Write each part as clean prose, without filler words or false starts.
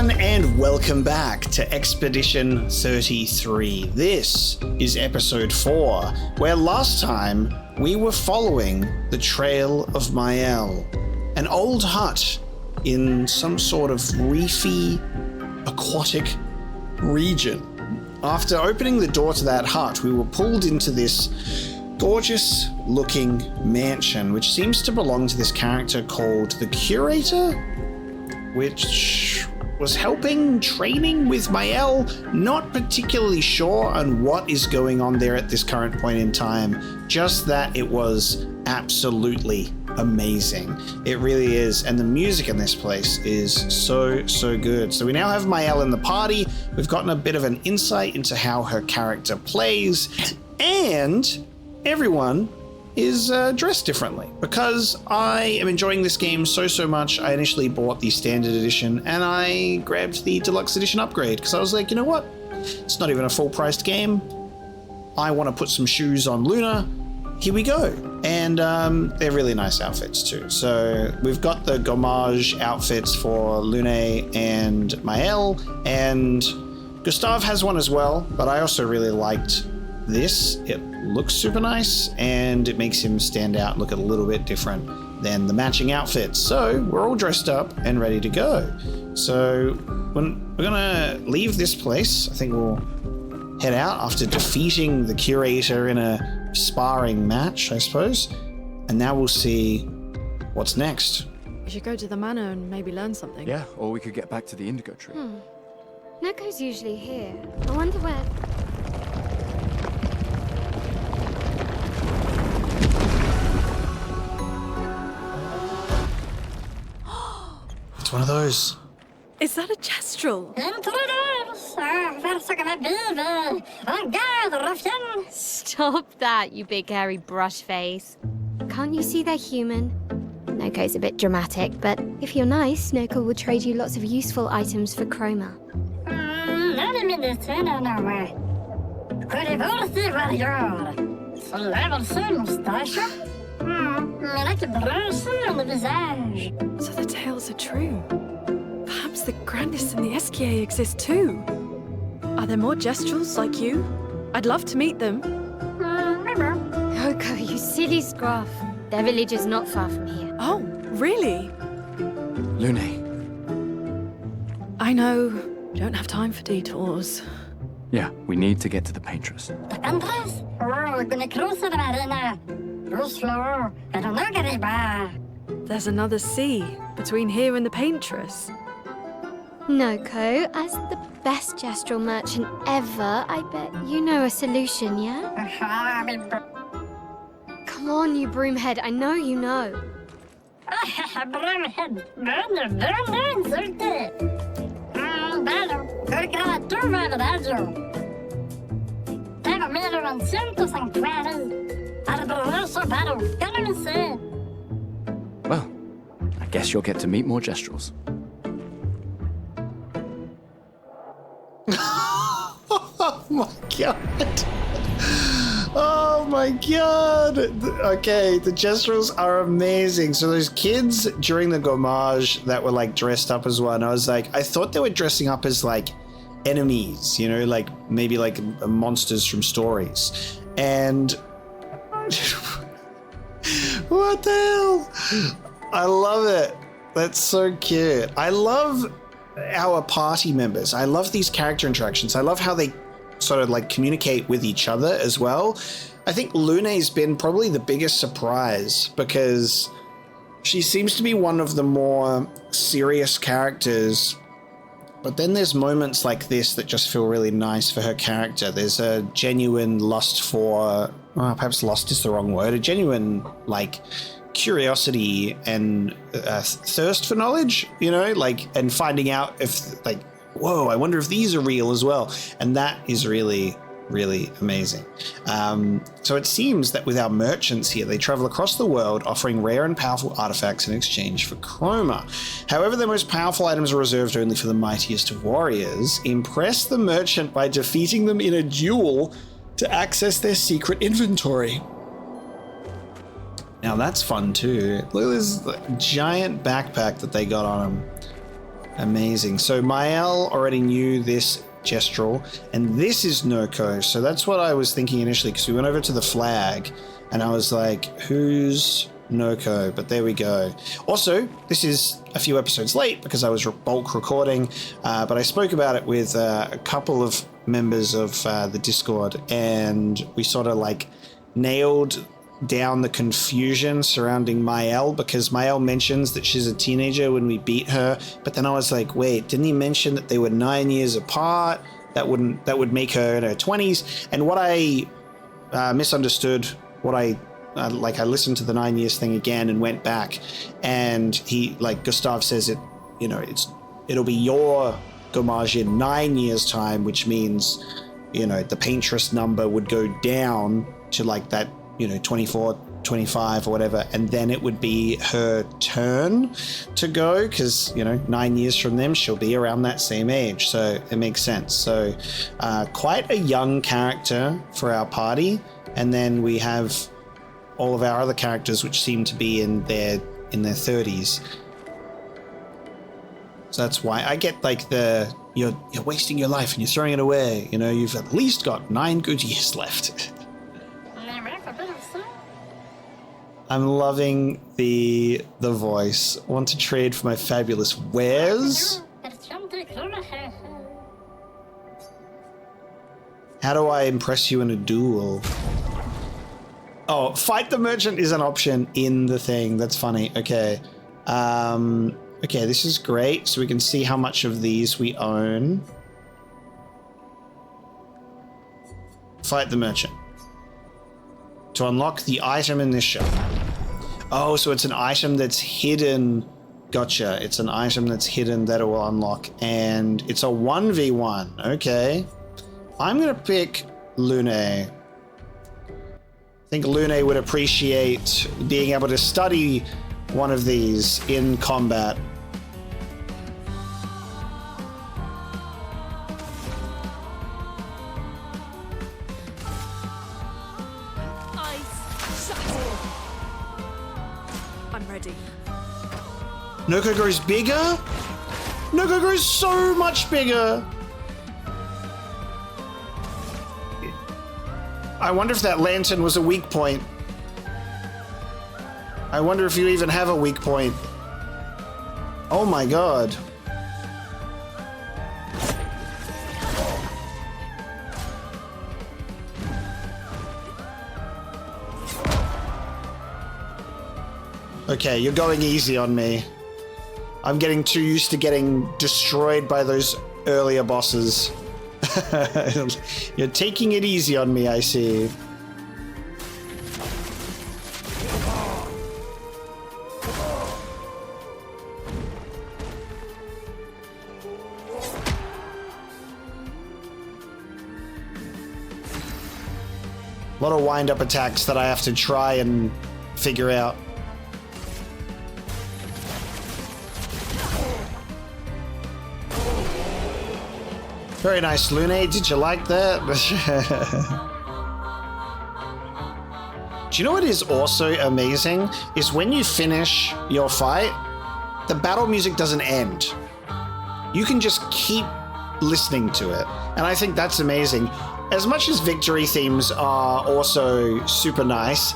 everyone, and welcome back to Expedition 33. This is episode 4, where last time we were following the trail of Mael, an old hut in some sort of reefy, aquatic region. After opening the door to that hut, we were pulled into this gorgeous looking mansion, which seems to belong to this character called the Curator, which was helping training with Mael. Not particularly sure on what is going on there at this current point in time, just that it was absolutely amazing. It really is, and the music in this place is so good. So we now have Mael in the party. We've gotten a bit of an insight into how her character plays, and everyone is dressed differently. Because I am enjoying this game so much, I initially bought the standard edition and I grabbed the deluxe edition upgrade because I was like, you know what? It's not even a full-priced game. I want to put some shoes on Luna. Here we go. And they're really nice outfits too. So we've got the Gommage outfits for Lune and Mael, and Gustav has one as well, but I also really liked this. It looks super nice and it makes him stand out and look a little bit different than the matching outfits. So we're all dressed up and ready to go. So when we're gonna leave this place, I think we'll head out after defeating the Curator in a sparring match, I suppose. And now we'll see what's next. We should go to the manor and maybe learn something. Yeah, or we could get back to the indigo tree. Noco's usually here. I wonder where... It's one of those. Is that a gestural? Stop that, you big hairy brush face. Can't you see they're human? Noco's a bit dramatic, but if you're nice, Noco will trade you lots of useful items for chroma. So the tales are true. Perhaps the Grandis and the Esquier exist too. Are there more gestrals like you? I'd love to meet them. Noco, you silly scruff. Their village is not far from here. Oh, really? Lune. I know. Don't have time for detours. Yeah, we need to get to the paintress. There's another sea between here and the paintress. Noco, as the best gestural merchant ever, I bet you know a solution, yeah? Come on, you broomhead, I know you know. Well, I guess you'll get to meet more gestrals. Oh my god. Oh my god. Okay, the gestrals are amazing. So those kids during the Gommage that were like dressed up as one, I was like, I thought they were dressing up as like enemies, you know, like maybe like monsters from stories. And what the hell? I love it. That's so cute. I love our party members. I love these character interactions. I love how they sort of like communicate with each other as well. I think Lune's been probably the biggest surprise because she seems to be one of the more serious characters, but then there's moments like this that just feel really nice for her character. There's a genuine lust for, perhaps lust is the wrong word, a genuine like curiosity and thirst for knowledge, you know, like, and finding out if like, whoa, I wonder if these are real as well. And that is really, really amazing. So it seems that with our merchants here, they travel across the world offering rare and powerful artifacts in exchange for chroma. However, their most powerful items are reserved only for the mightiest of warriors. Impress the merchant by defeating them in a duel to access their secret inventory. Now that's fun too. Look at this giant backpack that they got on them. Amazing. So Mael already knew this gestural, and this is Noco. So that's what I was thinking initially, because we went over to the flag, and I was like, who's Noco? But there we go. Also, this is a few episodes late because I was bulk recording, but I spoke about it with a couple of members of the Discord, and we sort of like nailed down the confusion surrounding Mael, because Mael mentions that she's a teenager when we beat her, but then I was like, wait, didn't he mention that they were 9 years apart? That would make her in her 20s. And what I misunderstood, what I listened to the 9 years thing again and went back, and he, like Gustav says it, you know, it'll be your Gomage in 9 years time, which means, you know, the paintress number would go down to like that, you know, 24, 25 or whatever, and then it would be her turn to go, because, you know, 9 years from them she'll be around that same age, so it makes sense. So quite a young character for our party, and then we have all of our other characters which seem to be in their 30s. So that's why I get like you're wasting your life and you're throwing it away, you know, you've at least got 9 good years left. I'm loving the voice. Want to trade for my fabulous wares? How do I impress you in a duel? Oh, fight the merchant is an option in the thing. That's funny. Okay. Okay, this is great. So we can see how much of these we own. Fight the merchant. To unlock the item in this shop. Oh, so it's an item that's hidden. Gotcha. It's an item that's hidden that it will unlock. And it's a 1v1. Okay. I'm going to pick Lune. I think Lune would appreciate being able to study one of these in combat. I'm ready. Noco grows bigger? Noco grows so much bigger! I wonder if that lantern was a weak point. I wonder if you even have a weak point. Oh my god. Okay, you're going easy on me. I'm getting too used to getting destroyed by those earlier bosses. You're taking it easy on me, I see. A lot of wind-up attacks that I have to try and figure out. Very nice, Lune. Did you like that? Do you know what is also amazing? Is when you finish your fight, the battle music doesn't end. You can just keep listening to it. And I think that's amazing. As much as victory themes are also super nice,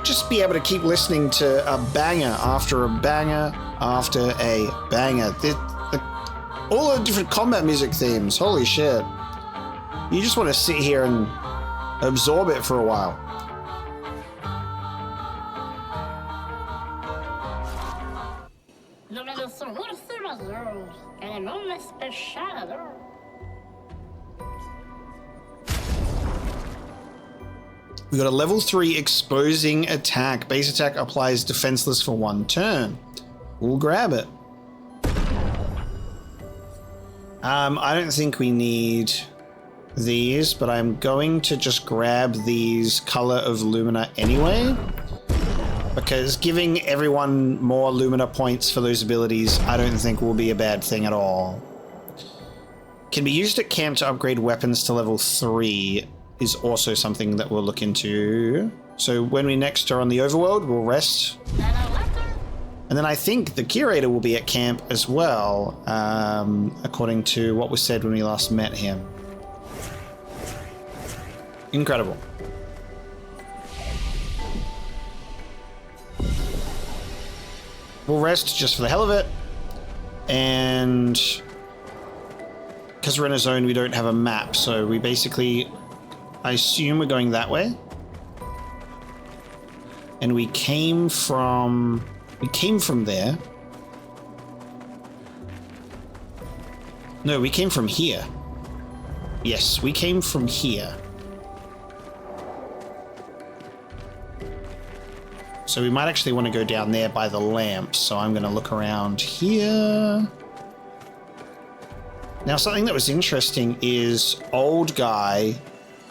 just be able to keep listening to a banger after a banger after a banger. All the different combat music themes, holy shit. You just want to sit here and absorb it for a while. We got a level 3 exposing attack. Base attack applies defenseless for 1 turn. We'll grab it. I don't think we need these, but I'm going to just grab these Color of Lumina anyway, because giving everyone more Lumina points for those abilities I don't think will be a bad thing at all. Can be used at camp to upgrade weapons to level 3 is also something that we'll look into. So when we next are on the overworld, we'll rest. And then I think the Curator will be at camp as well, according to what was said when we last met him. Incredible. We'll rest just for the hell of it. And because we're in a zone, we don't have a map. So we basically, I assume we're going that way. And we came from there. No, we came from here. Yes, we came from here. So we might actually want to go down there by the lamp. So I'm going to look around here. Now, something that was interesting is old guy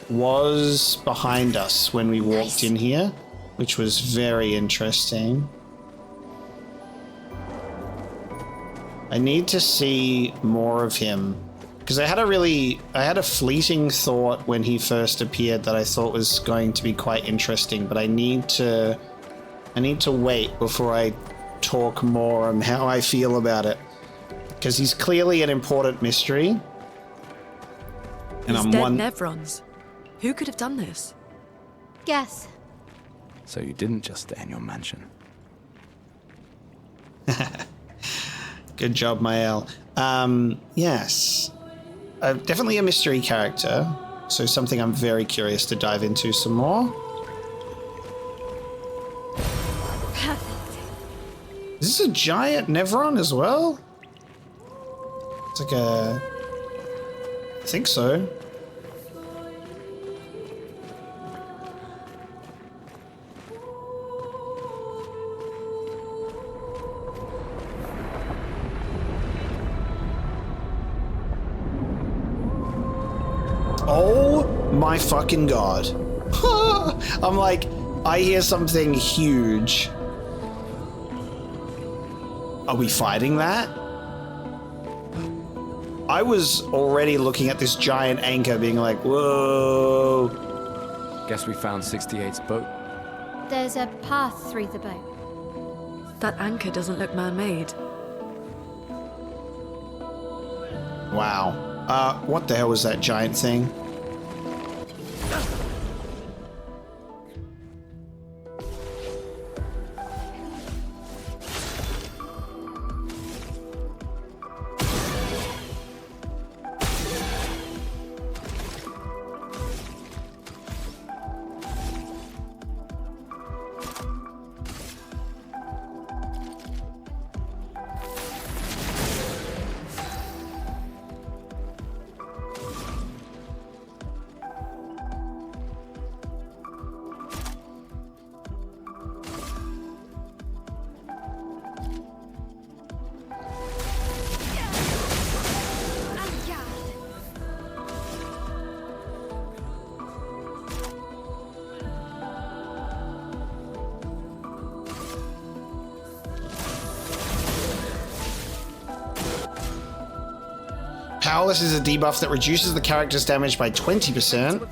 was behind us when we walked in here, which was very interesting. I need to see more of him because I had a fleeting thought when he first appeared that I thought was going to be quite interesting, but I need to wait before I talk more on how I feel about it, because he's clearly an important mystery. And He's I'm dead one. nevrons. Who could have done this? Guess. So you didn't just stay in your mansion. Good job, Mael. Yes. Definitely a mystery character, so something I'm very curious to dive into some more. Is this a giant nevron as well? It's like a... I think so. Oh my fucking god. I'm like, I hear something huge. Are we fighting that? I was already looking at this giant anchor being like, whoa. Guess we found 68's boat. There's a path through the boat. That anchor doesn't look man-made. Wow. What the hell was that giant thing? Powerless is a debuff that reduces the character's damage by 20%.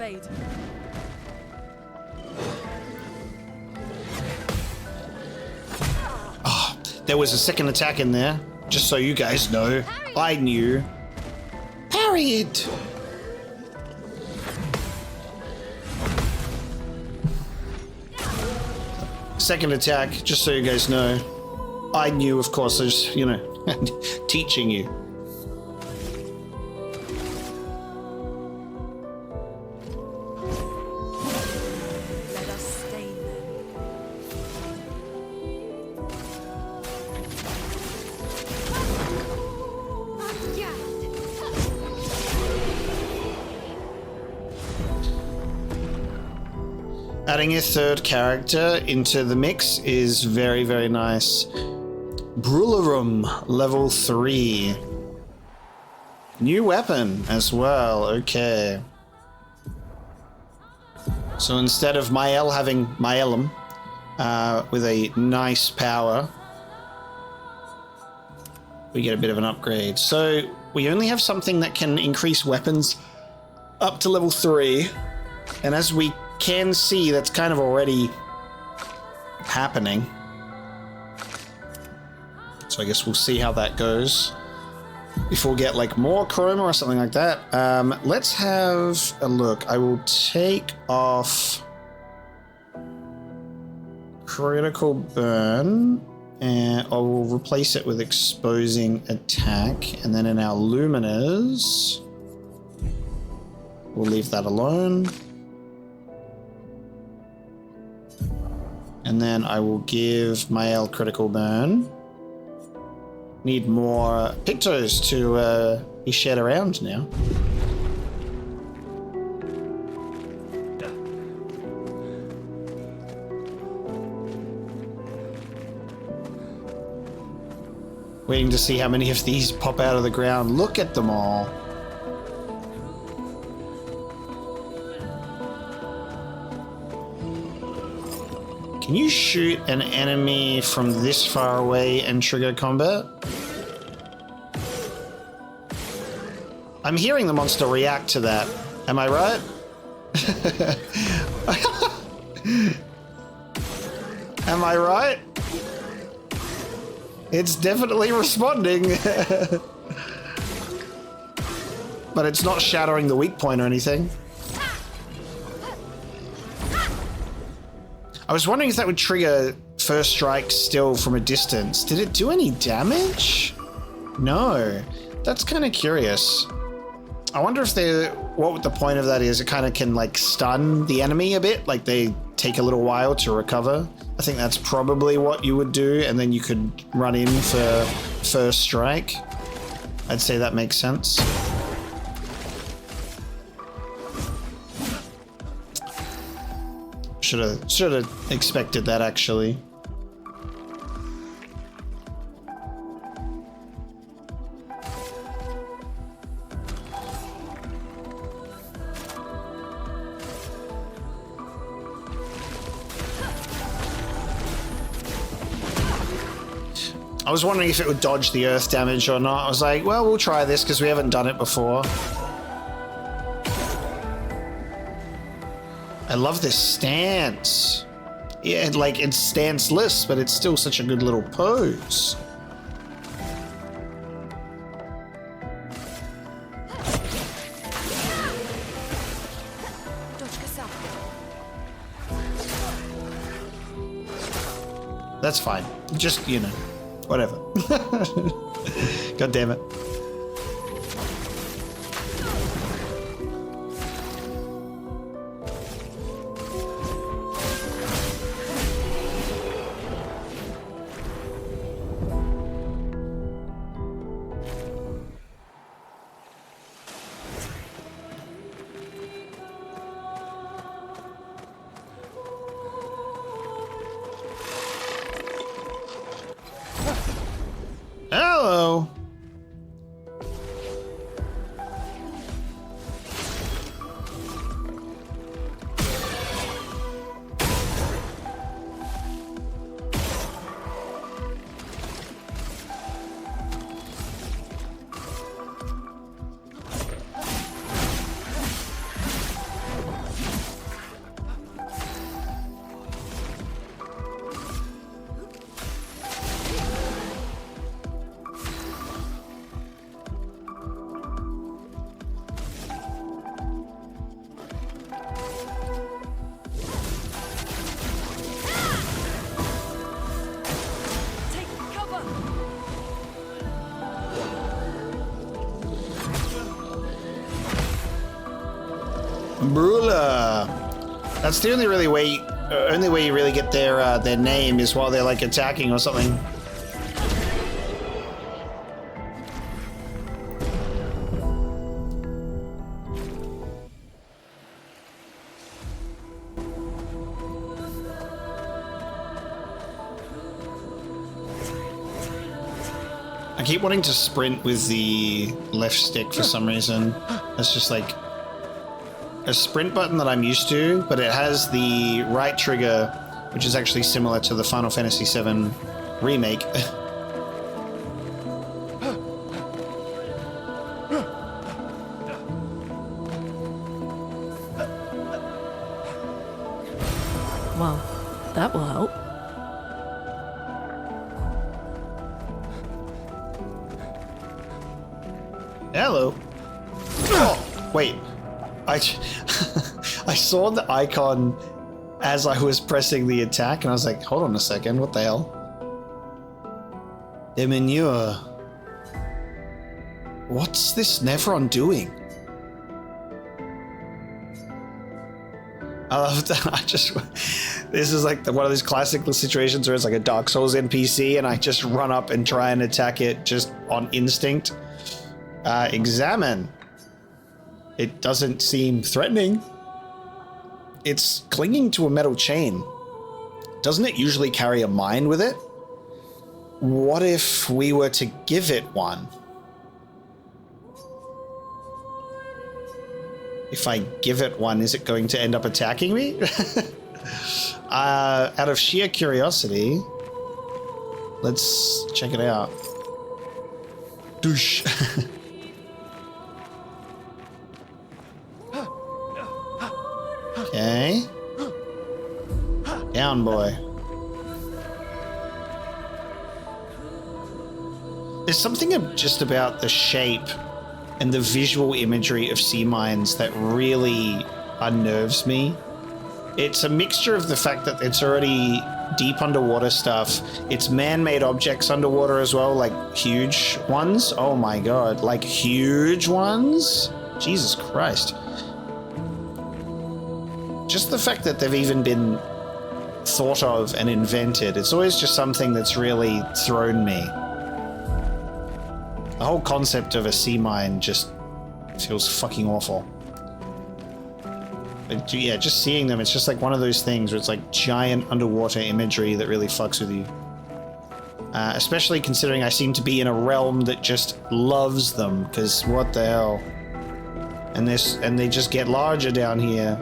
Oh, there was a second attack in there, just so you guys know. I knew. Parry it! Second attack, just so you guys know. I knew, of course, I was, you know, teaching you. Adding a third character into the mix is very, very nice. Brularum, level 3. New weapon as well, okay. So instead of Mael having Maelum with a nice power, we get a bit of an upgrade. So we only have something that can increase weapons up to level 3. And as we can see, that's kind of already happening. So I guess we'll see how that goes. If we'll get like more chroma or something like that. Let's have a look. I will take off critical burn and I will replace it with exposing attack. And then in our luminers, we'll leave that alone. And then I will give Mael critical burn. Need more pictos to be shared around now. Waiting to see how many of these pop out of the ground. Look at them all. Can you shoot an enemy from this far away and trigger combat? I'm hearing the monster react to that. Am I right? Am I right? It's definitely responding. But it's not shattering the weak point or anything. I was wondering if that would trigger first strike still from a distance. Did it do any damage? No. That's kind of curious. I wonder if what the point of that is. It kind of can like stun the enemy a bit, like they take a little while to recover. I think that's probably what you would do, and then you could run in for first strike. I'd say that makes sense. Should have expected that, actually. I was wondering if it would dodge the earth damage or not. I was like, well, we'll try this because we haven't done it before. I love this stance. Yeah, like it's stanceless, but it's still such a good little pose. That's fine. Just, you know, whatever. God damn it. Hello. Brula. That's the only way you really get their name is while they're like attacking or something. I keep wanting to sprint with the left stick for some reason. It's just like a sprint button that I'm used to, but it has the right trigger, which is actually similar to the Final Fantasy VII remake. Well, that will help. Hello. Oh, wait. I saw the icon as I was pressing the attack, and I was like, hold on a second, what the hell? Deminer. What's this Nevron doing? I love that. This is like one of those classic situations where it's like a Dark Souls NPC and I just run up and try and attack it just on instinct. Examine. It doesn't seem threatening. It's clinging to a metal chain. Doesn't it usually carry a mine with it? What if we were to give it one? If I give it one, is it going to end up attacking me? Out of sheer curiosity, let's check it out. Douche. Okay. Down, boy. There's something just about the shape and the visual imagery of sea mines that really unnerves me. It's a mixture of the fact that it's already deep underwater stuff. It's man-made objects underwater as well, like huge ones. Oh my god, like huge ones? Jesus Christ. Just the fact that they've even been thought of and invented, it's always just something that's really thrown me. The whole concept of a sea mine just feels fucking awful. But yeah, just seeing them, it's just like one of those things where it's like giant underwater imagery that really fucks with you. Especially considering I seem to be in a realm that just loves them, because what the hell? And they just get larger down here.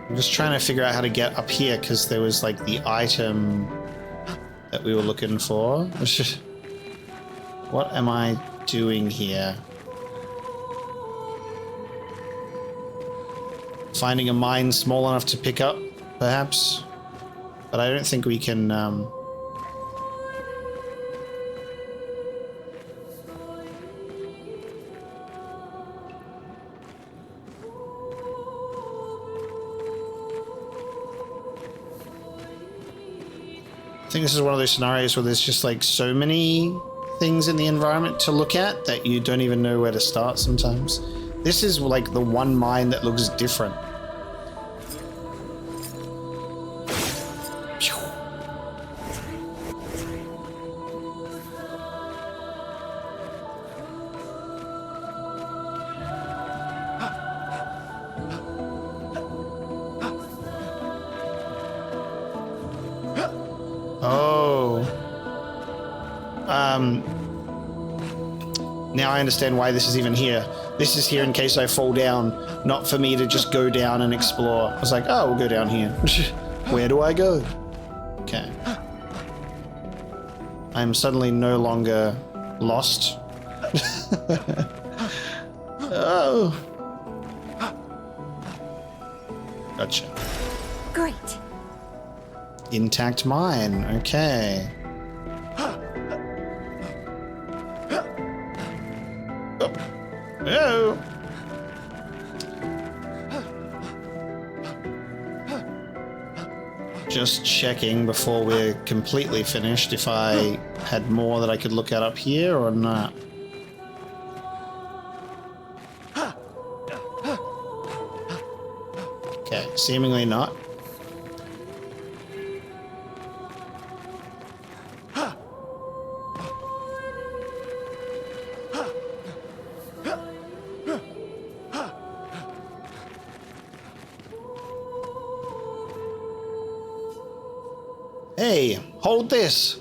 I'm just trying to figure out how to get up here because there was like the item that we were looking for. What am I doing here? Finding a mine small enough to pick up, perhaps? But I don't think we can... I think this is one of those scenarios where there's just like so many things in the environment to look at that you don't even know where to start sometimes. This is like the one mine that looks different. Now I understand why this is even here. This is here in case I fall down, not for me to just go down and explore. I was like, oh, we'll go down here. Where do I go? Okay. I'm suddenly no longer lost. Oh. Gotcha. Great. Intact mine. Okay. Oh. Just checking before we're completely finished if I had more that I could look at up here or not. Okay, seemingly not. Hey, hold this.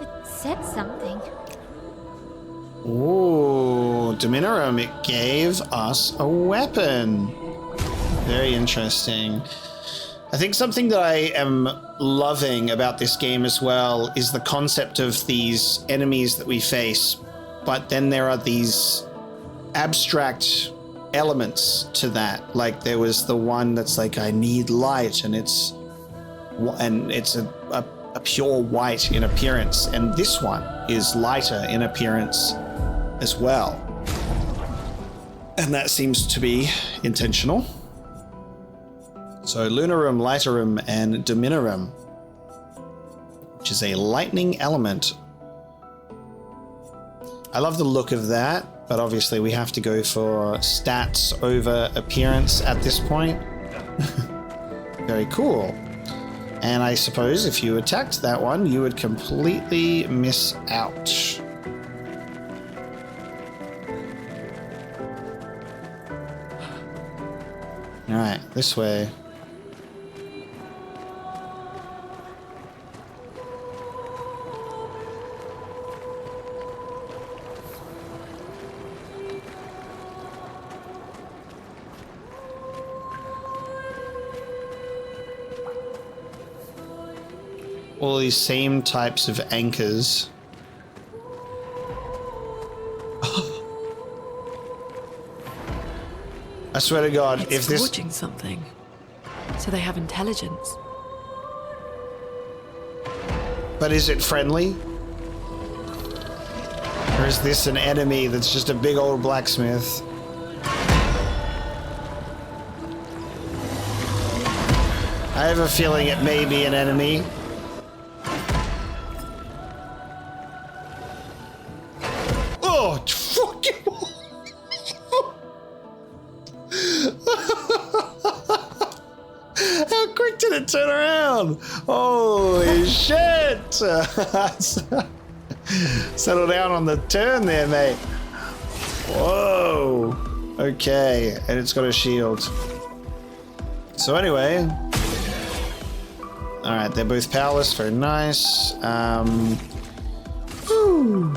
It said something. Ooh, deminer, it gave us a weapon. Very interesting. I think something that I am loving about this game as well is the concept of these enemies that we face, but then there are these abstract elements to that. Like there was the one that's like, I need light, and it's a pure white in appearance, and this one is lighter in appearance as well. And that seems to be intentional. So Lunarum, Lightarum, and Deminer, which is a lightning element. I love the look of that, but obviously we have to go for stats over appearance at this point. Very cool. And I suppose if you attacked that one, you would completely miss out. All right, this way. All these same types of anchors. I swear to God, it's if this... forging something. So they have intelligence. But is it friendly? Or is this an enemy that's just a big old blacksmith? I have a feeling it may be an enemy. Oh, fuck you! How quick did it turn around? Holy shit! Settle down on the turn there, mate. Whoa. Okay, and it's got a shield. So anyway. Alright, they're both powerless, very nice. Whew.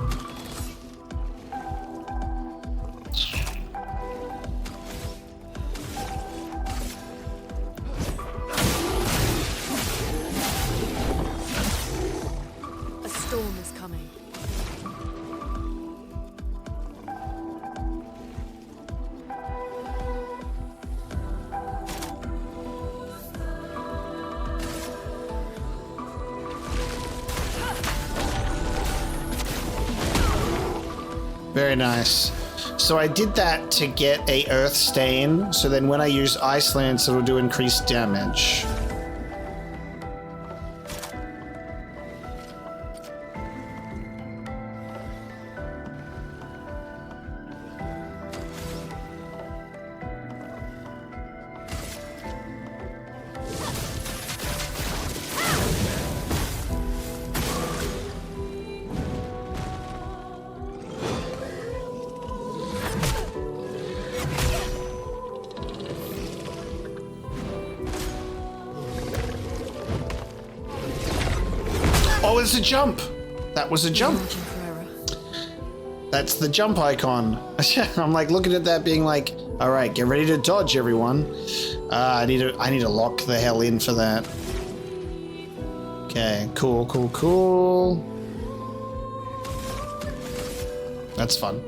A storm is coming. Very nice. So I did that to get a earth stain, so then when I use ice lance it'll do increased damage. Oh, it's a jump. That was a jump. That's the jump icon. I'm like looking at that being like, all right, get ready to dodge, everyone. I need to lock the hell in for that. Okay, cool. That's fun.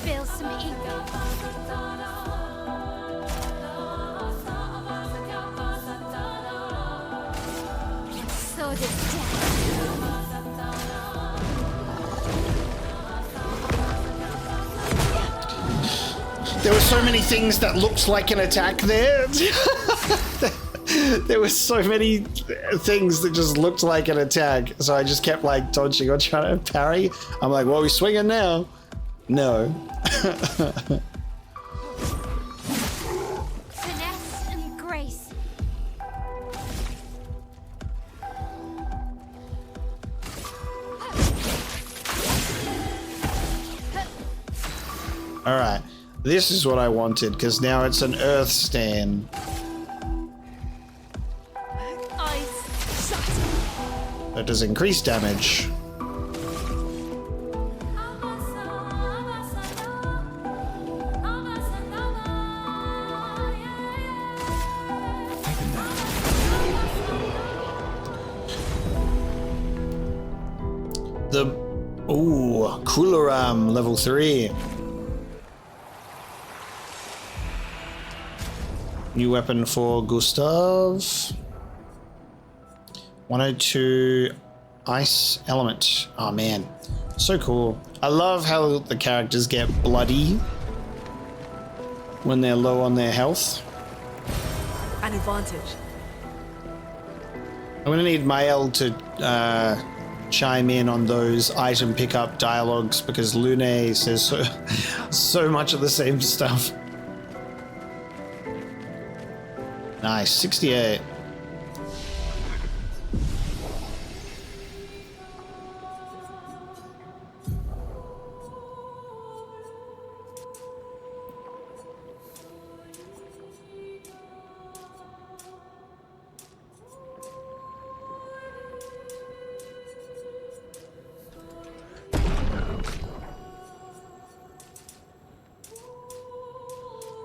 Spill some ink. Sword is death. There were so many things that looked like an attack there. There were so many things that just looked like an attack. So I just kept like dodging or trying to parry. I'm like, well, we're swinging now. No. Finesse and grace. All right. This is what I wanted, because now it's an earth stain. Ice. Shut. That does increase damage. The Curator level 3. New weapon for Gustav. 102 ice element. Oh man, so cool. I love how the characters get bloody when they're low on their health. An advantage. I'm gonna need Mael to chime in on those item pickup dialogues because Lune says so much of the same stuff. Nice, 68.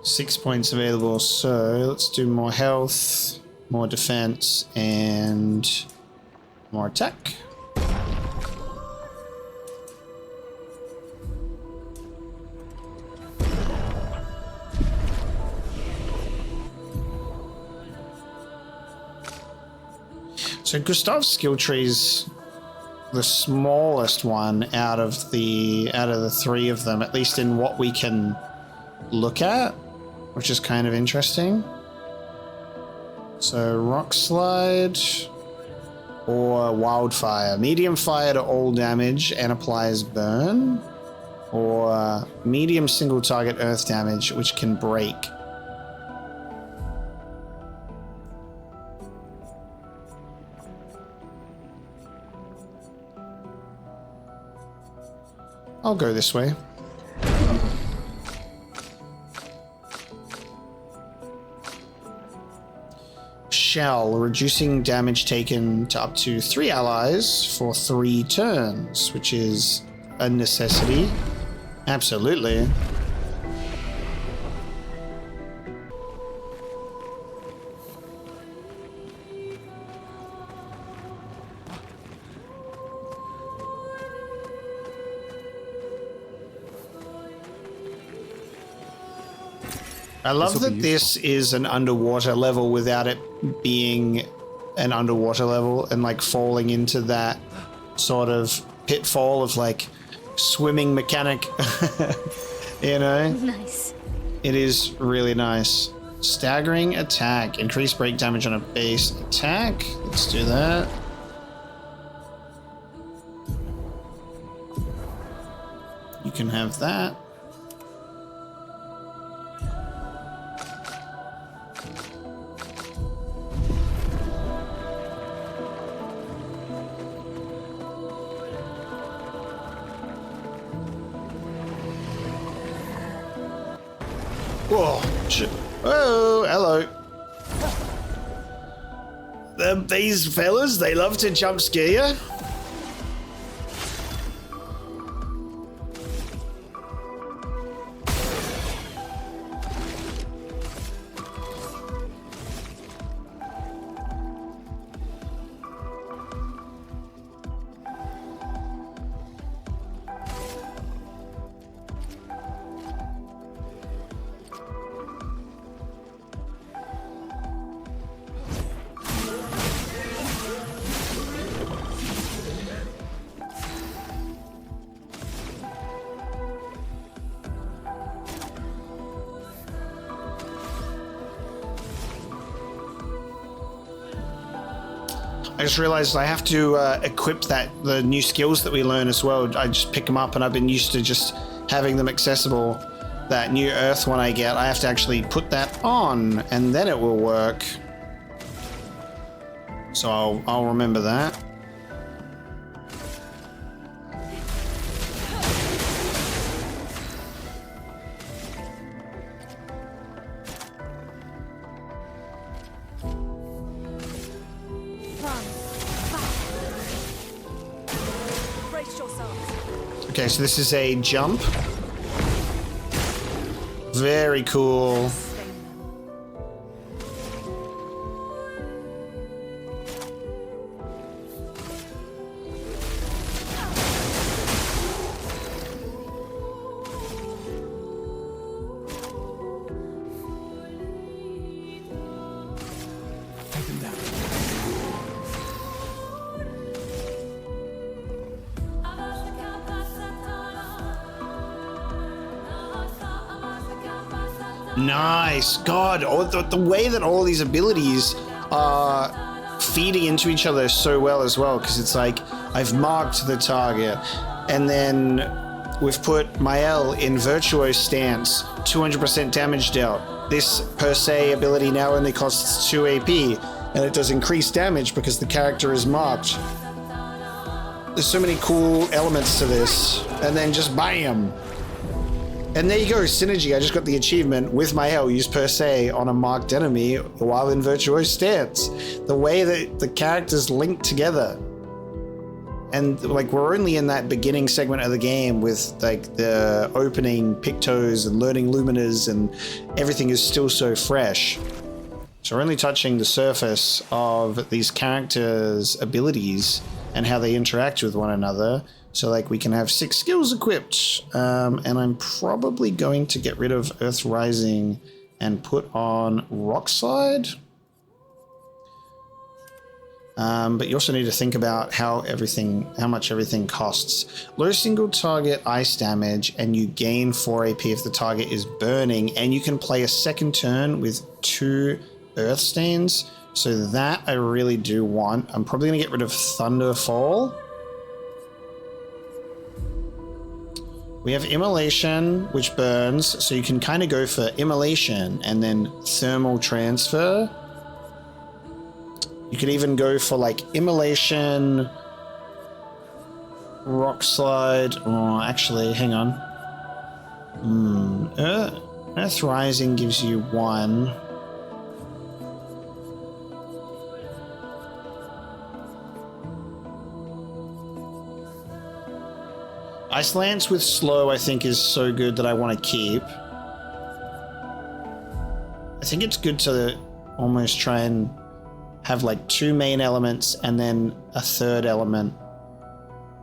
Six points available, so let's do more health, more defense, and more attack. So Gustav's skill tree's the smallest one out of the three of them, at least in what we can look at, which is kind of interesting. So rock slide or wildfire. Medium fire to all damage and applies burn, or medium single target earth damage, which can break. I'll go this way. Shell, reducing damage taken to up to 3 allies for 3 turns, which is a necessity. Absolutely. I love that this is an underwater level without it being an underwater level and like falling into that sort of pitfall of like swimming mechanic. You know? Nice. It is really nice. Staggering attack. Increase break damage on a base attack. Let's do that. You can have that. Whoa, shit. Oh, hello. These fellas, they love to jump scare you. I just realized I have to equip the new skills that we learn as well. I just pick them up and I've been used to just having them accessible. That new earth one I get, I have to actually put that on and then it will work. So I'll remember that. Brace yourselves. Okay, so this is a jump. Very cool. Nice. God, the way that all these abilities are feeding into each other so well as well, because it's like I've marked the target and then we've put Mael in virtuoso stance, 200% damage dealt. This per se ability now only costs 2 AP and it does increased damage because the character is marked. There's so many cool elements to this, and then just bam. And there you go, synergy. I just got the achievement with my L used per se on a marked enemy while in virtuoso stance. The way that the characters link together. And like we're only in that beginning segment of the game with like the opening Pictos and learning Luminas and everything is still so fresh. So we're only touching the surface of these characters' abilities and how they interact with one another. So like we can have 6 skills equipped, and I'm probably going to get rid of Earth Rising and put on Rock Slide. But you also need to think about how much everything costs. Low single target ice damage, and you gain 4 AP if the target is burning, and you can play a second turn with 2 Earth Stains. So that I really do want. I'm probably gonna get rid of Thunderfall. We have Immolation, which burns, so you can kind of go for Immolation and then Thermal Transfer. You could even go for like Immolation, Rock Slide, or actually, hang on. Earth Rising gives you 1. Ice Lance with slow, I think, is so good that I want to keep. I think it's good to almost try and have like 2 main elements and then a third element.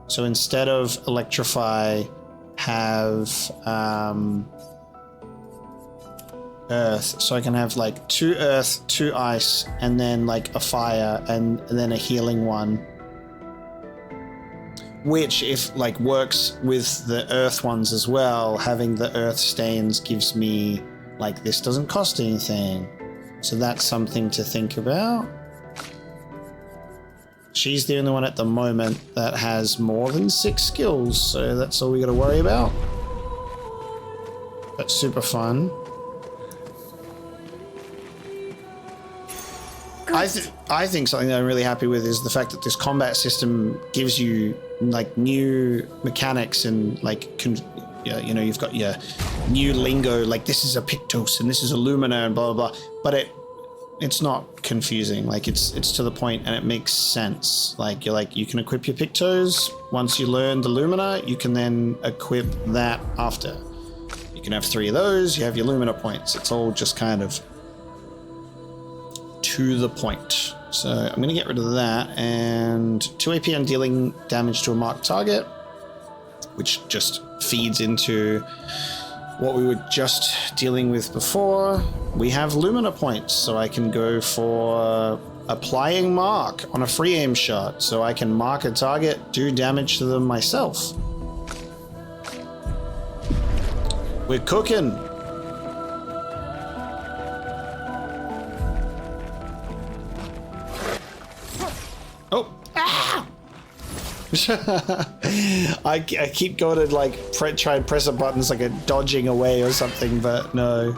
So instead of Electrify, have Earth. So I can have like 2 Earth, 2 Ice, and then like a Fire, and then a healing one. Which, if like works with the Earth ones as well, having the Earth Stains gives me like this doesn't cost anything. So that's something to think about. She's the only one at the moment that has more than 6 skills, so that's all we got to worry about. That's super fun. I think something that I'm really happy with is the fact that this combat system gives you like new mechanics and like you know, you've got your new lingo, like this is a Pictos and this is a Lumina and blah blah blah, but it's not confusing. Like it's to the point and it makes sense. Like you can equip your Pictos once you learn the Lumina, you can then equip that after. You can have 3 of those, you have your Lumina points. It's all just kind of to the point. So I'm going to get rid of that, and 2 AP on dealing damage to a marked target, which just feeds into what we were just dealing with before. We have Lumina points, so I can go for applying mark on a free aim shot, so I can mark a target, do damage to them myself. We're cooking. Oh, ah! I keep going to like try and press a button, it's like a dodging away or something, but no.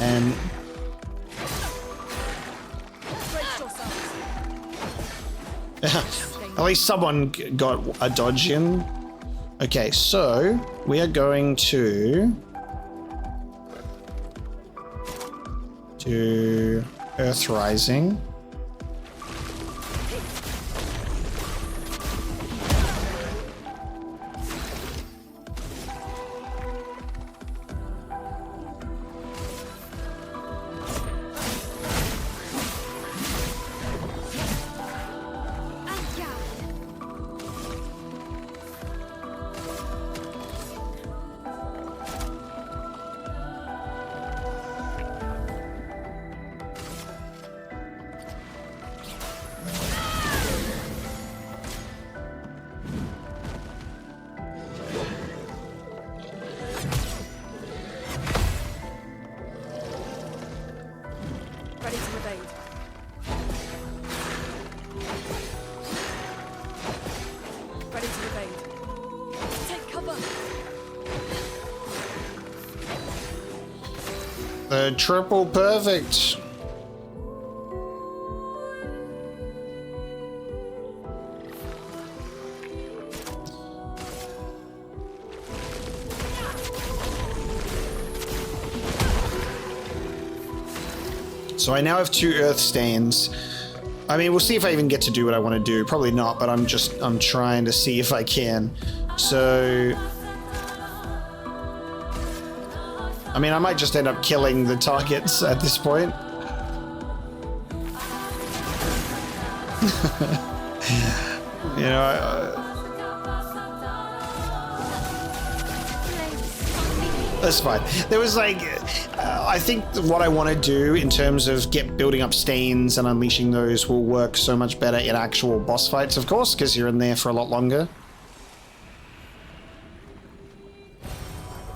And at least someone got a dodge in. Okay, so we are going to Do Earth Rising. Ready to evade. Ready to evade. Take cover. The triple perfect. So I now have 2 earth stains. I mean, we'll see if I even get to do what I want to do. Probably not, but I'm trying to see if I can. So, I mean, I might just end up killing the targets at this point. You know, that's fine. There was like, I think what I want to do in terms of building up stains and unleashing those will work so much better in actual boss fights, of course, because you're in there for a lot longer.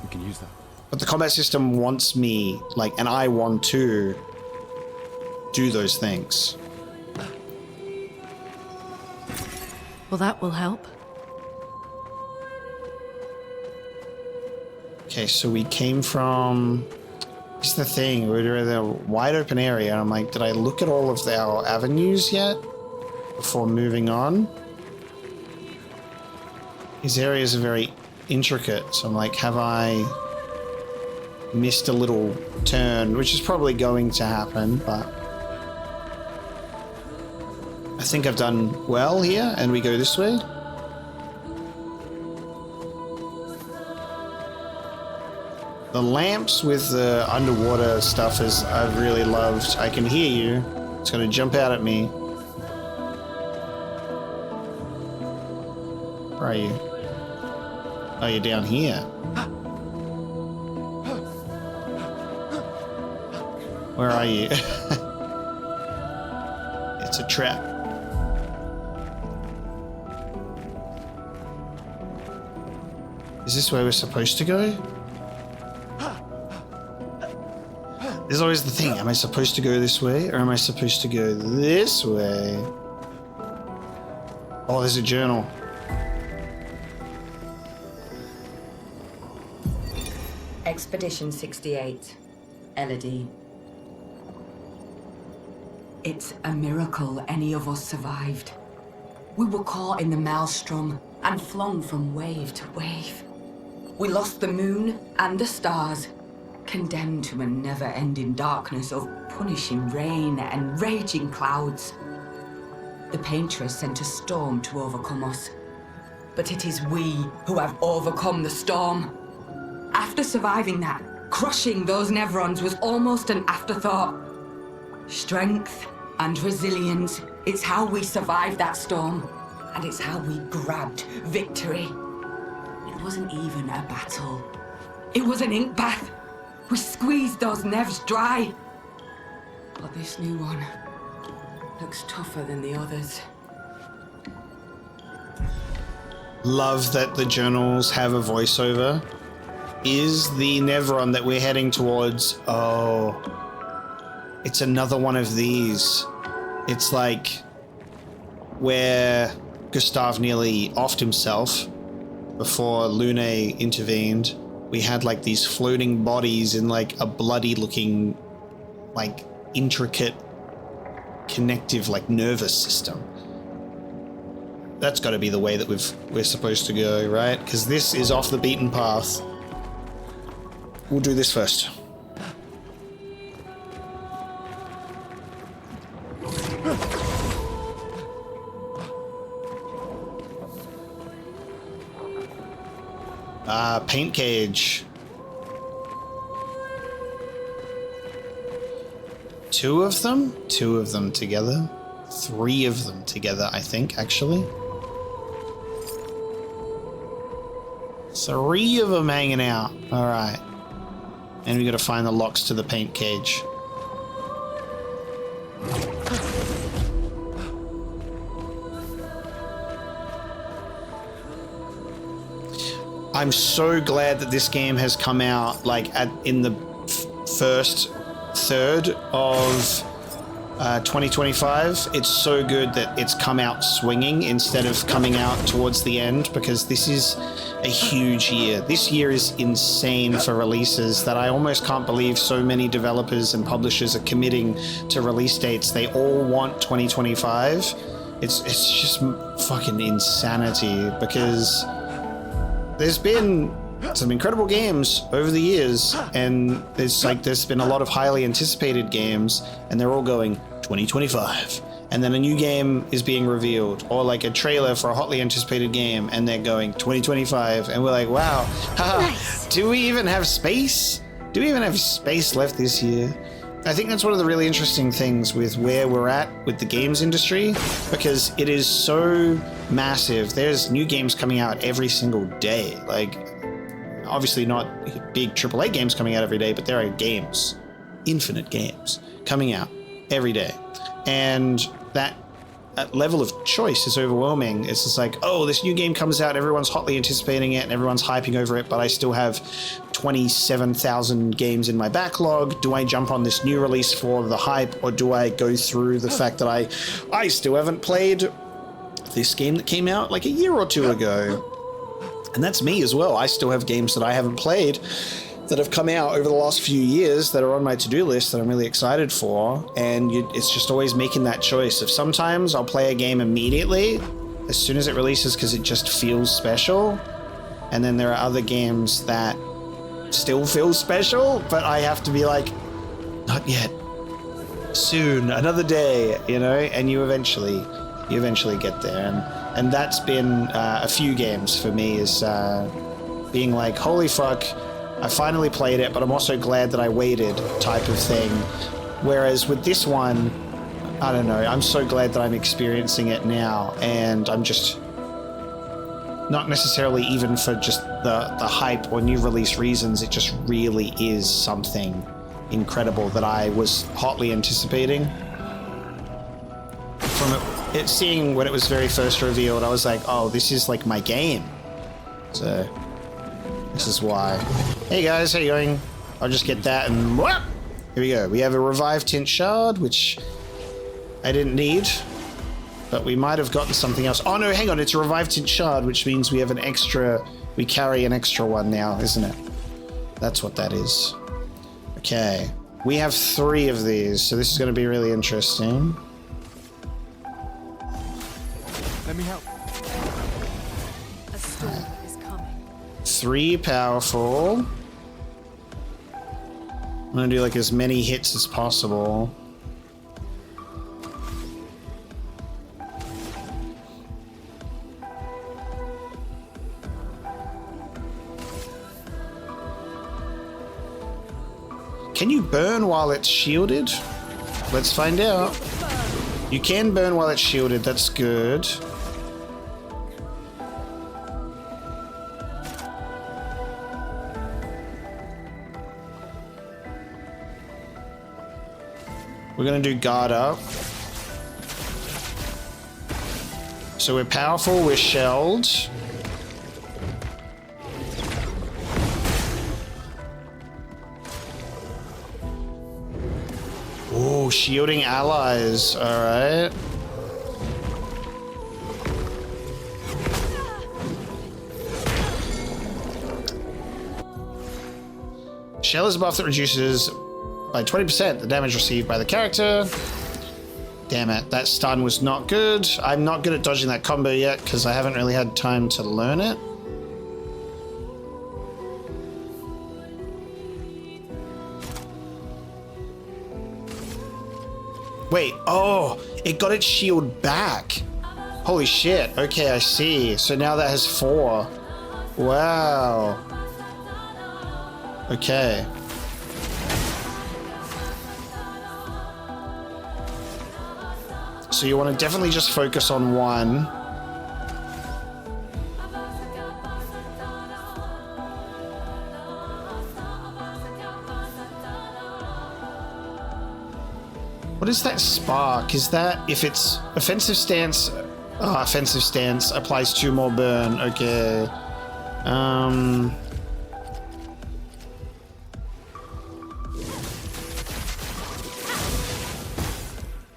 We can use that. But the combat system wants me, like, and I want to do those things. Well, that will help. Okay, so we came from... What's the thing? We're in a wide open area. And I'm like, did I look at all of our avenues yet before moving on? These areas are very intricate. So I'm like, have I missed a little turn? Which is probably going to happen, but... I think I've done well here, and we go this way. The lamps with the underwater stuff is I've really loved. I can hear you. It's gonna jump out at me. Where are you? Oh, you're down here. Where are you? It's a trap. Is this where we're supposed to go? There's always the thing, am I supposed to go this way or am I supposed to go this way? Oh, there's a journal. Expedition 68, Elodie. It's a miracle any of us survived. We were caught in the maelstrom and flung from wave to wave. We lost the moon and the stars, condemned to a never-ending darkness of punishing rain and raging clouds. The paintress sent a storm to overcome us, but it is we who have overcome the storm. After surviving that, crushing those nevrons was almost an afterthought. Strength and resilience, it's how we survived that storm, and it's how we grabbed victory. It wasn't even a battle. It was an ink bath. We squeezed those nevs dry. But this new one looks tougher than the others. Love that the journals have a voiceover. Is the nevron that we're heading towards? Oh, it's another one of these. It's like where Gustav nearly offed himself before Lune intervened. We had like these floating bodies in like a bloody looking, like intricate connective, like nervous system. That's got to be the way that we're supposed to go, right? Because this is off the beaten path. We'll do this first. Paint cage. 2 of them? 2 of them together. 3 of them together, I think, actually. 3 of them hanging out. Alright. And we gotta find the locks to the paint cage. I'm so glad that this game has come out like in the first third of 2025. It's so good that it's come out swinging instead of coming out towards the end, because this is a huge year. This year is insane for releases that I almost can't believe so many developers and publishers are committing to release dates. They all want 2025. It's just fucking insanity, because there's been some incredible games over the years, and there's been a lot of highly anticipated games, and they're all going 2025. And then a new game is being revealed, or like a trailer for a hotly anticipated game, and they're going 2025, and we're like, wow, haha, Nice. do we even have space? Do we even have space left this year? I think that's one of the really interesting things with where we're at with the games industry, because it is so massive. There's new games coming out every single day. Like, obviously not big AAA games coming out every day, but there are games, infinite games, coming out every day. And that level of choice is overwhelming. It's just like, oh, this new game comes out, everyone's hotly anticipating it, and everyone's hyping over it, but I still have 27,000 games in my backlog. Do I jump on this new release for the hype, or do I go through the fact that I still haven't played this game that came out like a year or 2 ago? And that's me as well. I still have games that I haven't played that have come out over the last few years that are on my to-do list that I'm really excited for. And it's just always making that choice of, sometimes I'll play a game immediately as soon as it releases because it just feels special. And then there are other games that still feel special, but I have to be like, not yet, soon, another day, you know, and you eventually get there. And that's been a few games for me, is being like, holy fuck, I finally played it, but I'm also glad that I waited, type of thing. Whereas with this one, I don't know, I'm so glad that I'm experiencing it now, and I'm just not necessarily even for just the hype or new release reasons. It just really is something incredible that I was hotly anticipating. From it seeing when it was very first revealed, I was like, oh, this is like my game. So this is why. Hey guys, how you going? I'll just get that and whoop! Here we go. We have a revived tint shard, which I didn't need, but we might have gotten something else. Oh no, hang on, it's a revived tint shard, which means we have an extra, we carry an extra one now, isn't it? That's what that is. Okay, we have 3 of these, so this is going to be really interesting. Let me help. A storm is coming. 3 powerful. I'm gonna do like as many hits as possible. Can you burn while it's shielded? Let's find out. You can burn while it's shielded, that's good. We're gonna do guard up. So we're powerful, we're shelled. Ooh, shielding allies, alright. Shell is a buff that reduces by 20% the damage received by the character. Damn it, that stun was not good. I'm not good at dodging that combo yet because I haven't really had time to learn it. Wait, oh, it got its shield back. Holy shit. Okay, I see. So now that has 4. Wow. Okay. So you want to definitely just focus on one. What is that spark? Is that if it's offensive stance? Oh, offensive stance applies 2 more burn. Okay.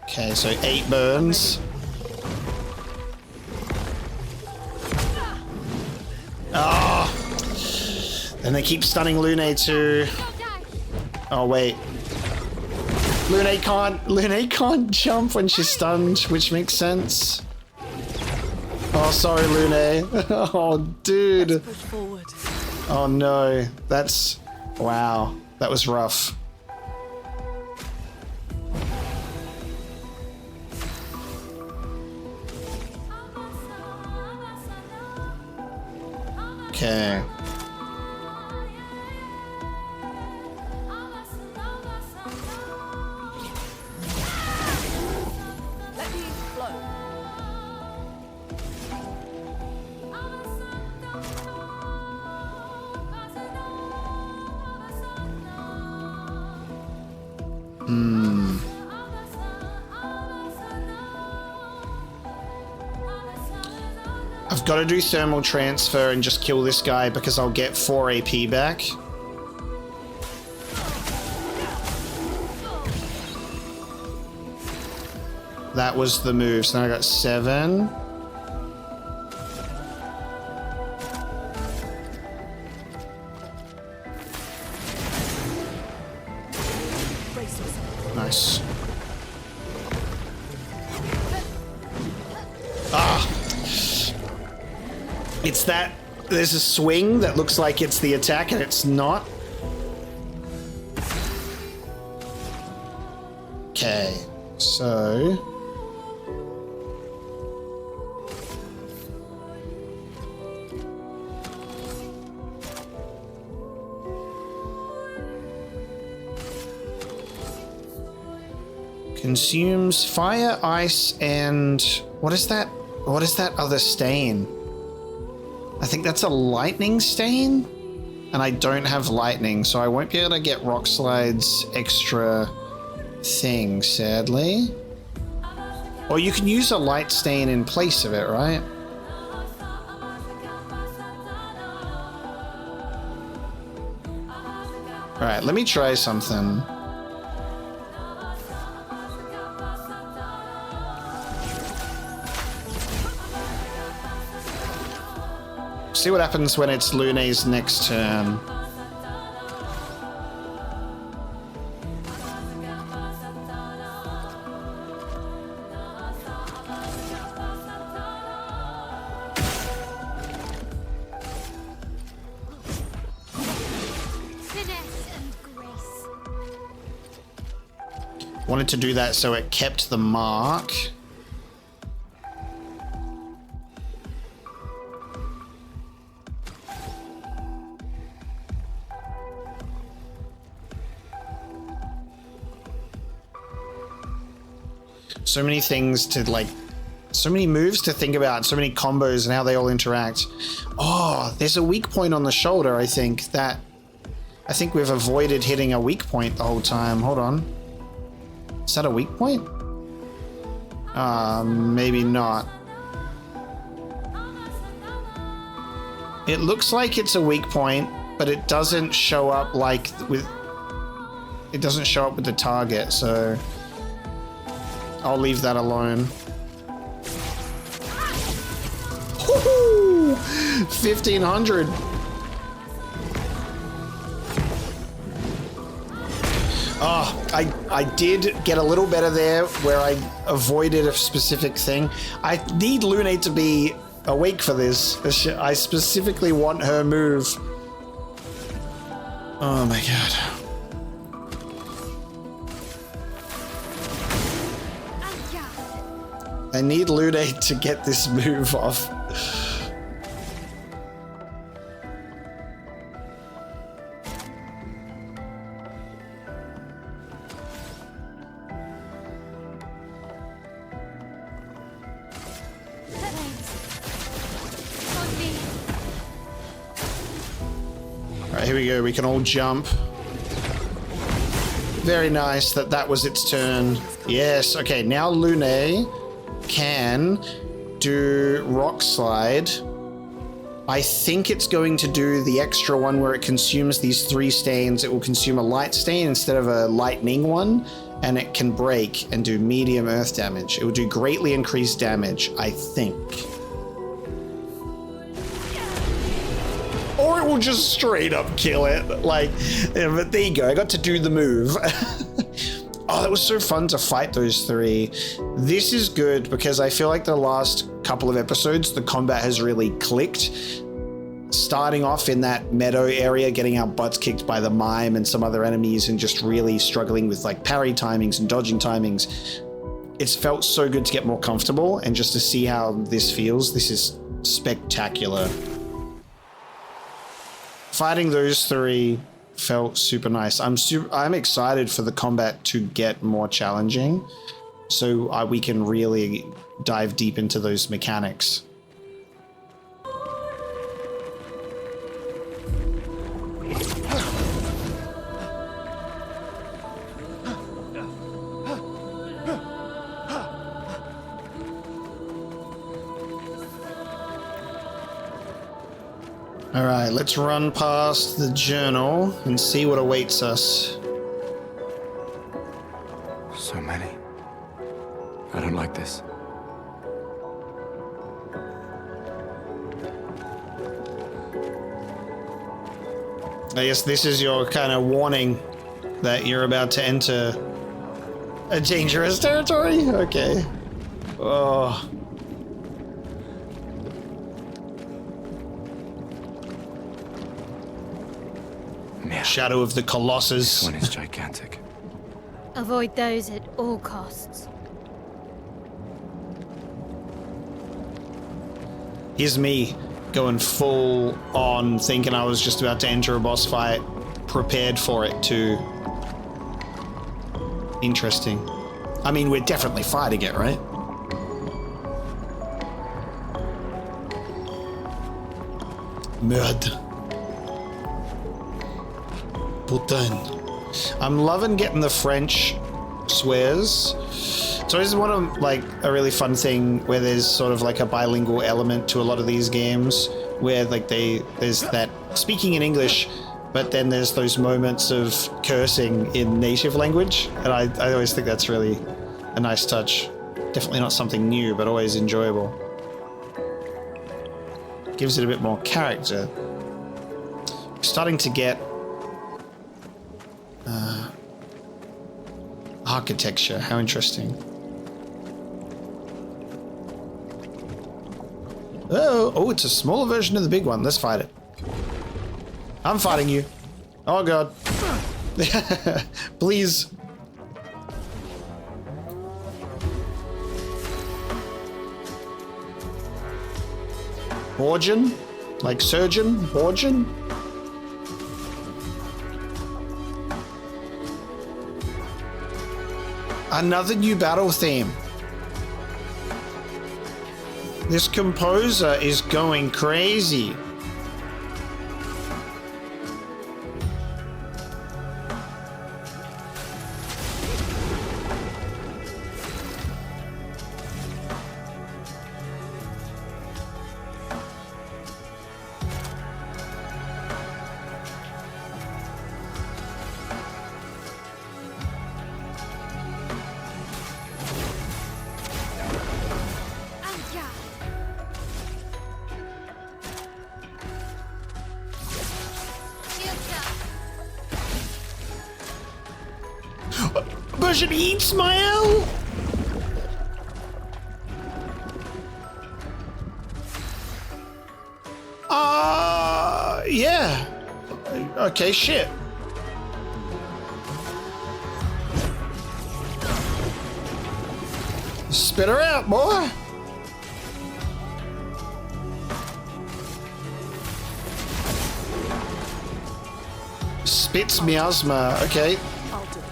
Okay, so 8 burns. Ah! Oh. And they keep stunning Lune too. Oh wait. Lune can't jump when she's stunned, which makes sense. Oh, sorry, Lune. Oh, dude. Oh no, that's wow. That was rough. Okay. I've got to do thermal transfer and just kill this guy because I'll get 4 AP back. That was the move. So now I got 7. Nice. Ah! It's that there's a swing that looks like it's the attack and it's not. Okay, so consumes fire, ice, and what is that? What is that other stain? I think that's a lightning stain, and I don't have lightning, so I won't be able to get Rock Slide's extra thing, sadly. Or you can use a light stain in place of it, right? Alright, let me try something. See what happens when it's Lune's next turn. Wanted to do that so it kept the mark. So many things to like, so many moves to think about, so many combos and how they all interact. Oh, there's a weak point on the shoulder, I think we've avoided hitting a weak point the whole time. Hold on. Is that a weak point? Maybe not. It looks like it's a weak point, but it doesn't show up like with, it doesn't show up with the target, so I'll leave that alone. 1500. Oh, I did get a little better there where I avoided a specific thing. I need Lune to be awake for this. I specifically want her move. Oh my god. I need Lune to get this move off. Alright, here we go. We can all jump. Very nice that was its turn. Yes, okay, now Lune can do Rock Slide. I think it's going to do the extra one where it consumes these 3 stains. It will consume a light stain instead of a lightning one, and it can break and do medium earth damage. It will do greatly increased damage, I think. Or it will just straight up kill it. Like, yeah, but there you go. I got to do the move. Oh, that was so fun to fight those 3. This is good because I feel like the last couple of episodes, the combat has really clicked. Starting off in that meadow area, getting our butts kicked by the mime and some other enemies and just really struggling with like parry timings and dodging timings. It's felt so good to get more comfortable and just to see how this feels. This is spectacular. Fighting those 3 felt super nice. I'm excited for the combat to get more challenging, so we can really dive deep into those mechanics. All right, let's run past the journal and see what awaits us. So many. I don't like this. I guess this is your kind of warning that you're about to enter a dangerous territory? Okay. Oh. Yeah. Shadow of the Colossus. This one is gigantic. Avoid those at all costs. Here's me going full on, thinking I was just about to enter a boss fight, prepared for it too. Interesting. I mean, we're definitely fighting it, right? Merde. Putain. I'm loving getting the French swears. It's always one of like a really fun thing where there's sort of like a bilingual element to a lot of these games where like there's that speaking in English, but then there's those moments of cursing in native language, and I always think that's really a nice touch. Definitely not something new, but always enjoyable. Gives it a bit more character. Starting to get architecture. How interesting. Oh, it's a smaller version of the big one. Let's fight it. I'm fighting you. Oh god. Please. Origin? Like surgeon? Origin? Another new battle theme. This composer is going crazy. Version eats my L? Yeah. Okay, shit. Spit her out, boy. Spits miasma. Okay. I'll do it.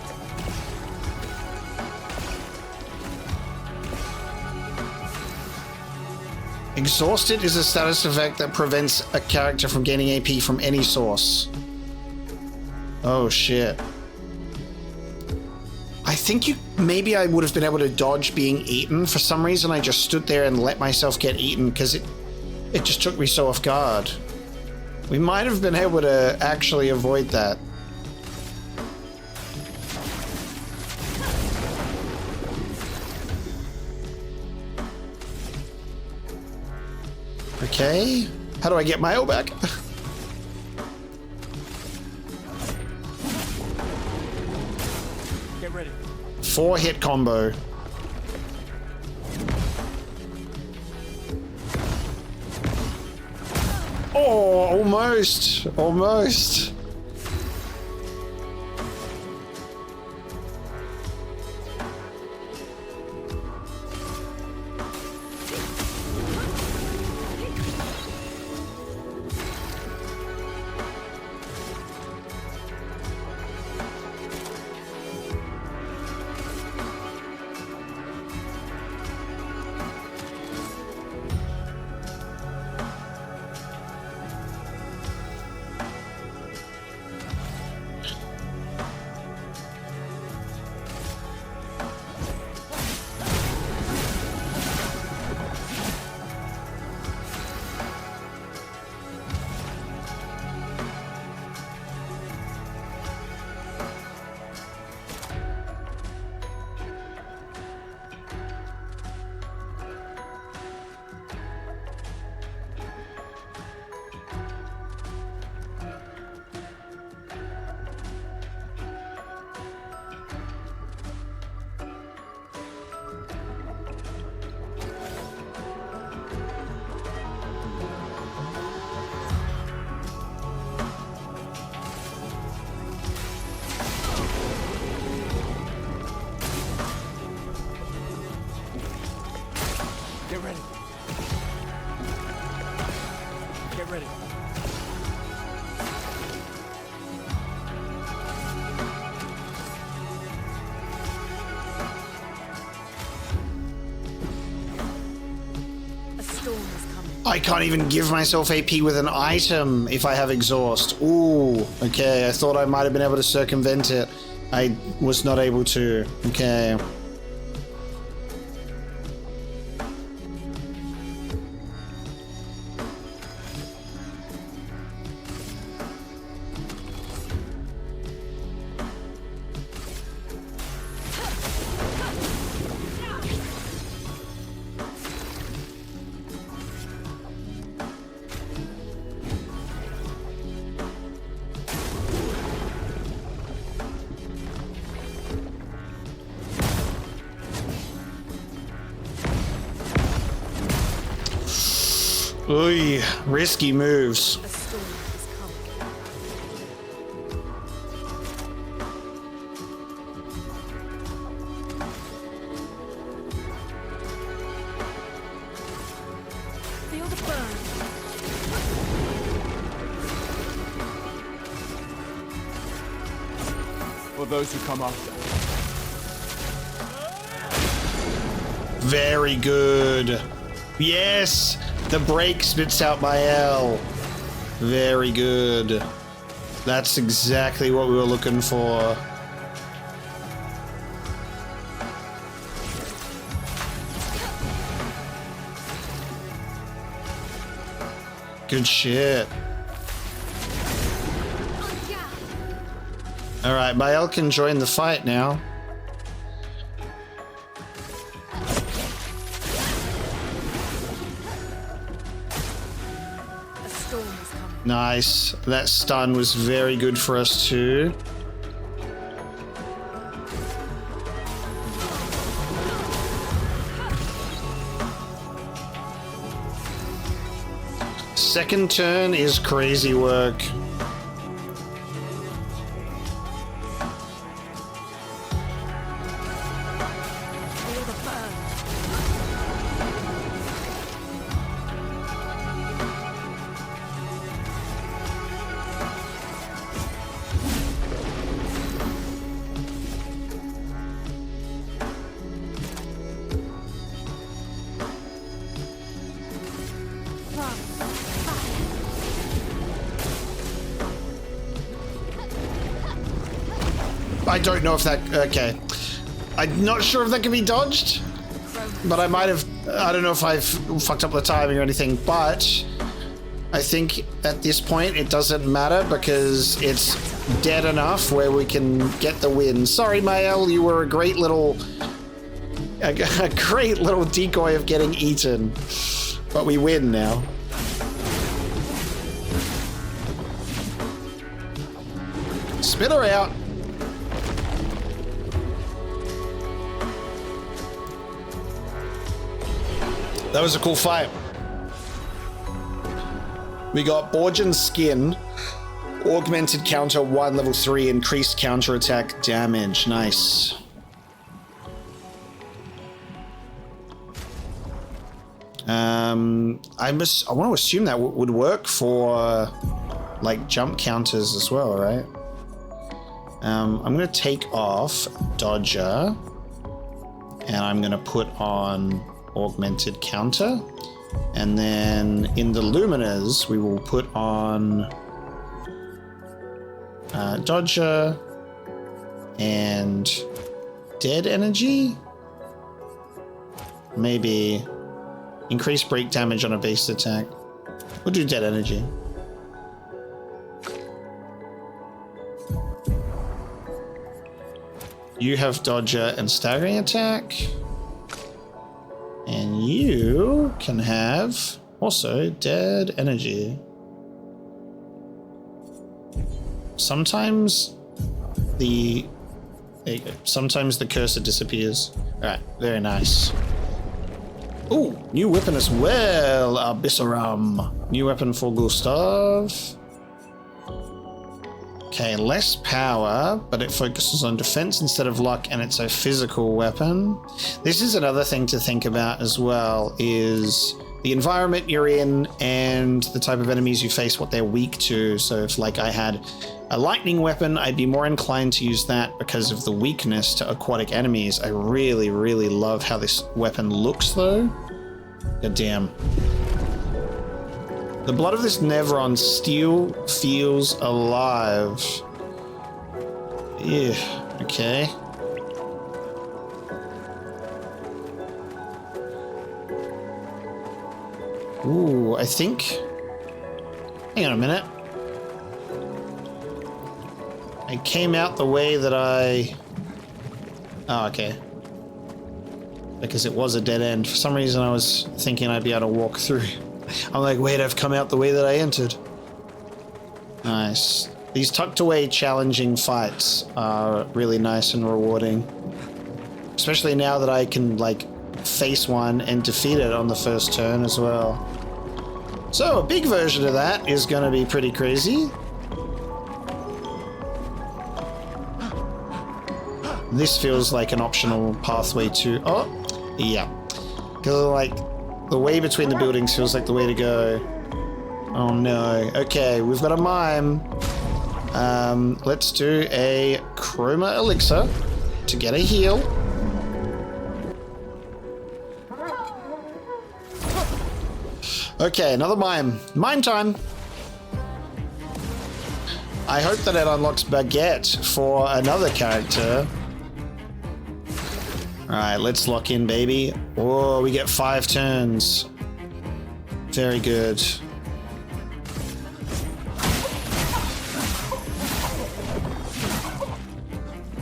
Exhausted is a status effect that prevents a character from gaining AP from any source. Oh shit. I think maybe I would have been able to dodge being eaten. For some reason I just stood there and let myself get eaten because it just took me so off guard. We might have been able to actually avoid that. Okay, how do I get my O back? Get ready. 4-hit combo. Oh, almost, almost. Get ready. Get ready. A storm is coming. I can't even give myself AP with an item if I have exhaust. Ooh, okay, I thought I might have been able to circumvent it. I was not able to. Okay. Oy, risky moves. A storm is coming. Feel the burn. For those who come after. Very good. Yes! The break spits out my L. Very good. That's exactly what we were looking for. Good shit. Alright, Mael can join the fight now. A storm is coming. Nice. That stun was very good for us too. Second turn is crazy work. Feel the burn. I don't know if that... Okay. I'm not sure if that can be dodged, but I might have... I don't know if I've fucked up the timing or anything, but I think at this point it doesn't matter because it's dead enough where we can get the win. Sorry, Mael, you were a great little... A great little decoy of getting eaten, but we win now. Spit her out. That was a cool fight. We got Borgen's Skin, augmented counter 1, level 3, increased counter attack damage. Nice. I want to assume that would work for like jump counters as well, right? I'm going to take off Dodger and I'm going to put on augmented counter, and then in the Luminers we will put on Dodger and dead energy, maybe increase break damage on a base attack. We'll do dead energy. You have Dodger and staggering attack. And you can have also dead energy. Sometimes the... There you go. Sometimes the cursor disappears. Alright, very nice. Ooh, new weapon as well, Abyssarum. New weapon for Gustav. Okay, less power, but it focuses on defense instead of luck, and it's a physical weapon. This is another thing to think about as well, is the environment you're in and the type of enemies you face, what they're weak to. So if like I had a lightning weapon, I'd be more inclined to use that because of the weakness to aquatic enemies. I really, really love how this weapon looks though. God damn. The blood of this Nevron still feels alive. Yeah, okay. Ooh, I think... Hang on a minute. I came out the way that I... Oh, okay. Because it was a dead end. For some reason I was thinking I'd be able to walk through. I'm like, wait, I've come out the way that I entered. Nice. These tucked away challenging fights are really nice and rewarding. Especially now that I can, like, face one and defeat it on the first turn as well. So, a big version of that is going to be pretty crazy. This feels like an optional pathway to... Oh, yeah. Because, like... The way between the buildings feels like the way to go. Oh no. Okay, we've got a mime. Let's do a chroma elixir to get a heal. Okay, another mime. Mime time. I hope that it unlocks Baguette for another character. Alright, let's lock in, baby. Oh, we get 5 turns. Very good.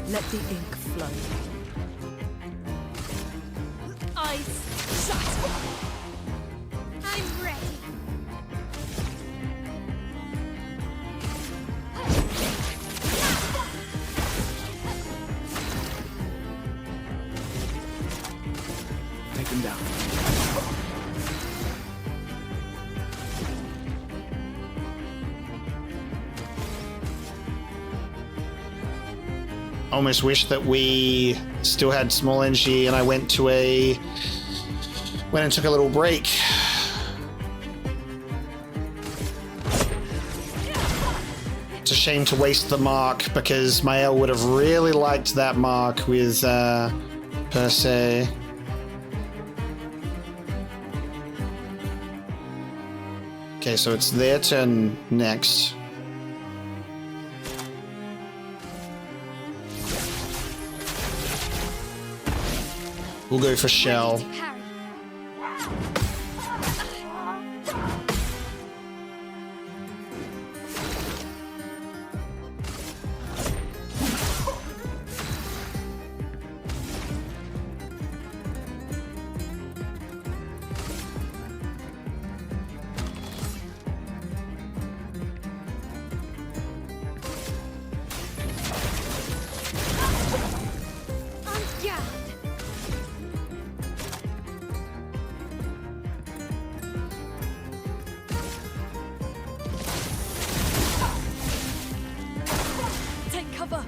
Let the ink flow. Eyes shut. I'm ready. Take them down. Almost wish that we still had small energy and I went and took a little break. It's a shame to waste the mark because Mael would have really liked that mark with per se. Okay, so it's their turn next. We'll go for shell. Take cover.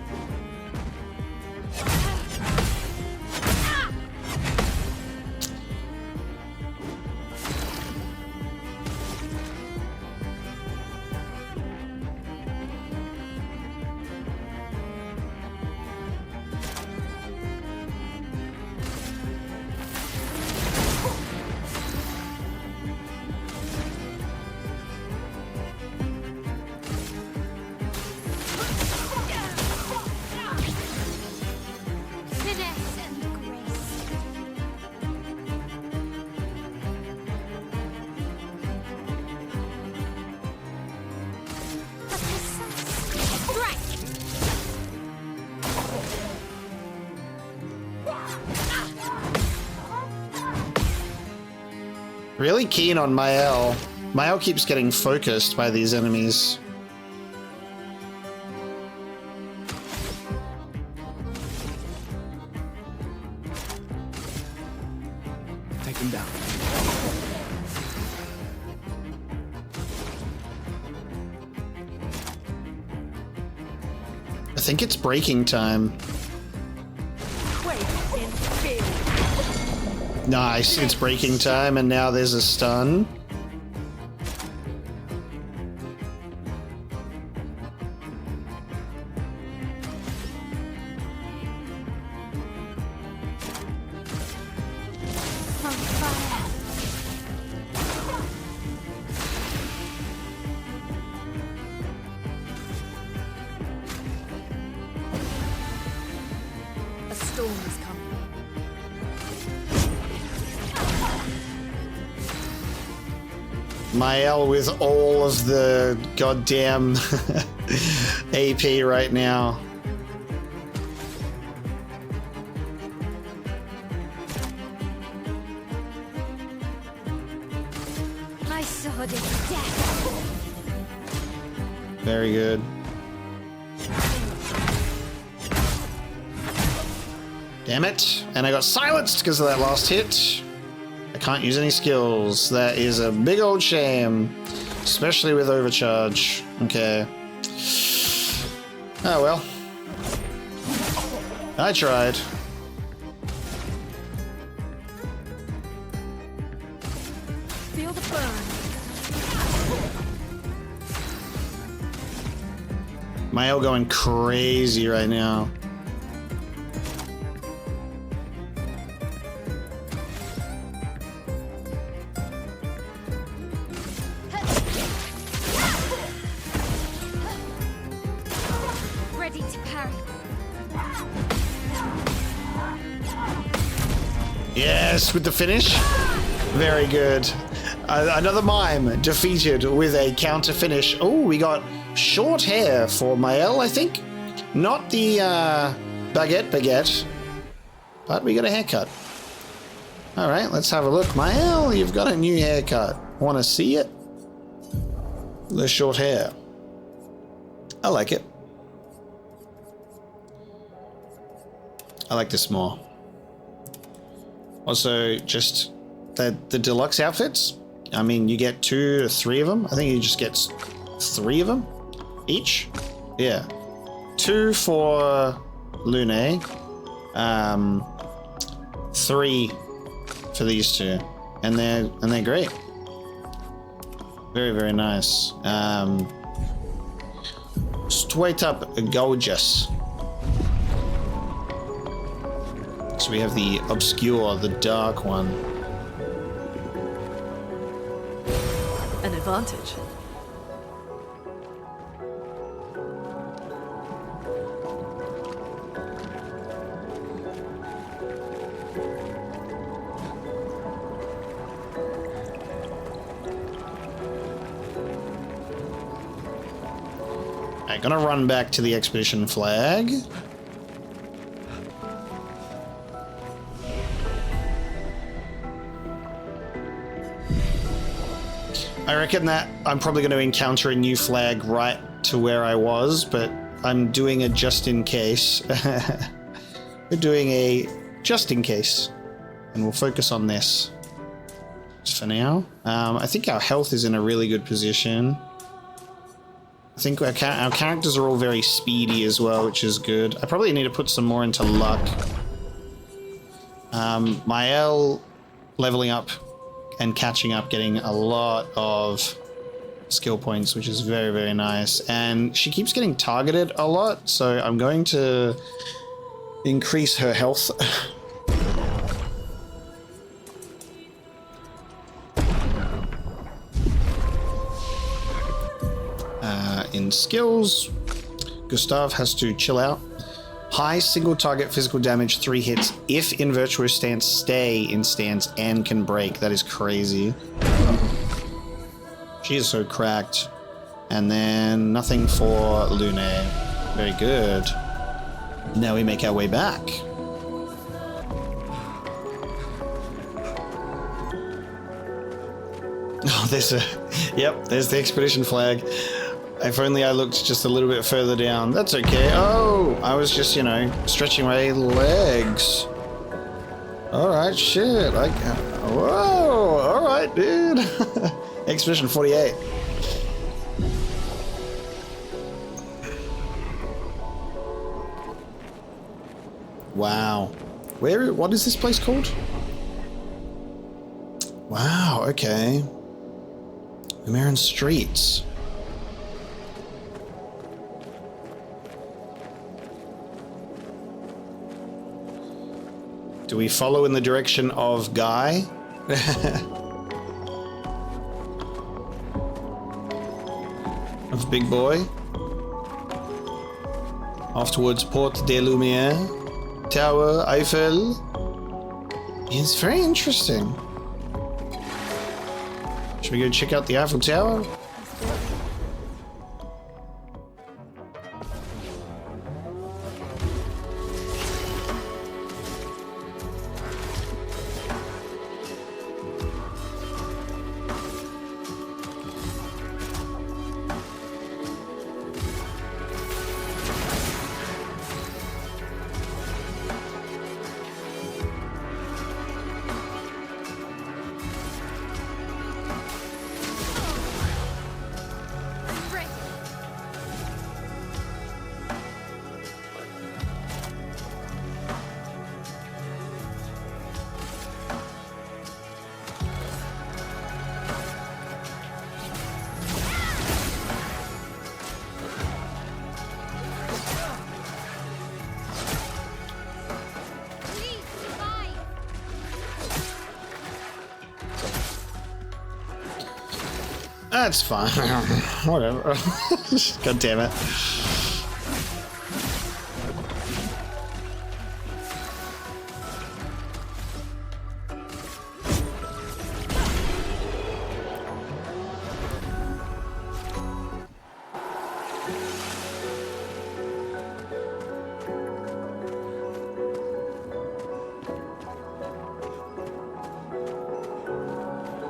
Finesse and grace. A precise strike. Really keen on Mael. Mael keeps getting focused by these enemies. Take him down. I think it's breaking time. Wait in fear. Nice, it's breaking time, and now there's a stun. On fire. A storm is coming. Mael with all of the goddamn AP right now. My sword is death. Very good. Damn it. And I got silenced because of that last hit. I can't use any skills. That is a big old shame. Especially with overcharge. Okay. Oh well. I tried. Feel the burn. Mael going crazy right now. Ready to parry. Yes, with the finish. Very good. Another mime defeated with a counter finish. Oh, we got short hair for Mael, I think. Not the baguette, but we got a haircut. All right, let's have a look. Mael, you've got a new haircut. Want to see it? The short hair. I like it. I like this more. Also, just the deluxe outfits. I mean, you get 2 or 3 of them. I think you just get 3 of them each. Yeah, 2 for Lune. 3 for these 2, and they're great. Very, very nice. Straight up gorgeous. So we have the Obscur, the dark one. An advantage. Alright, gonna run back to the expedition flag. I reckon that I'm probably going to encounter a new flag right to where I was, but I'm doing a just in case. We're doing a just in case, and we'll focus on this just for now. I think our health is in a really good position. I think our characters are all very speedy as well, which is good. I probably need to put some more into luck. Mael leveling up and catching up, getting a lot of skill points, which is very, very nice. And she keeps getting targeted a lot, so I'm going to increase her health. In skills, Gustav has to chill out. High single target physical damage, 3 hits if in virtuous stance, stay in stance, and can break. That is crazy. She is so cracked. And then nothing for Lune. Very good. Now we make our way back. Oh, there's there's the expedition flag. If only I looked just a little bit further down. That's okay. Oh, I was just, you know, stretching my legs. Alright, shit. Whoa, alright, dude. Expedition 48. Wow. What is this place called? Wow, okay. American Streets. Do we follow in the direction of Guy? Of Big Boy? Off towards Porte des Lumières? Tower Eiffel? It's very interesting. Should we go check out the Eiffel Tower? That's fine. Whatever. God damn it.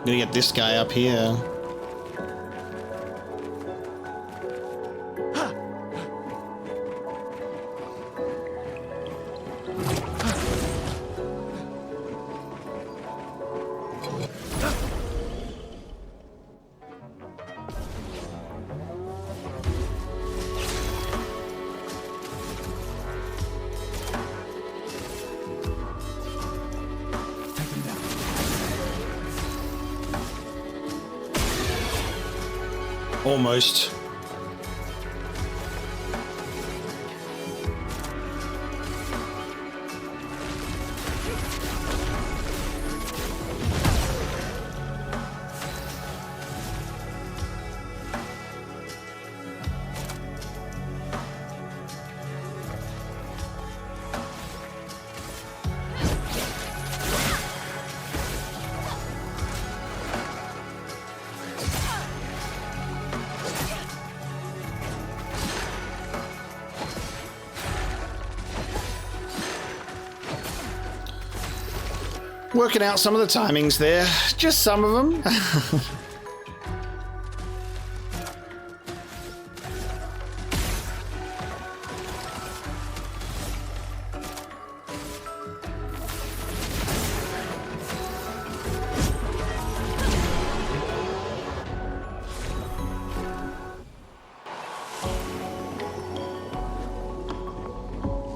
Gonna get this guy up here. Almost. Working out some of the timings there. Just some of them.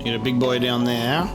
Get a big boy down there.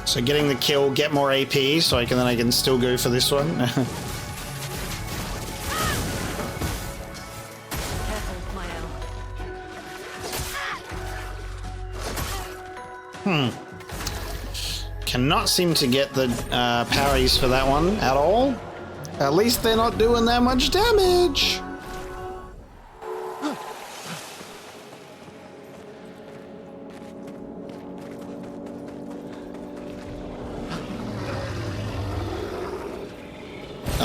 So getting the kill, get more AP, so I can still go for this one. Cannot seem to get the parries for that one at all. At least they're not doing that much damage.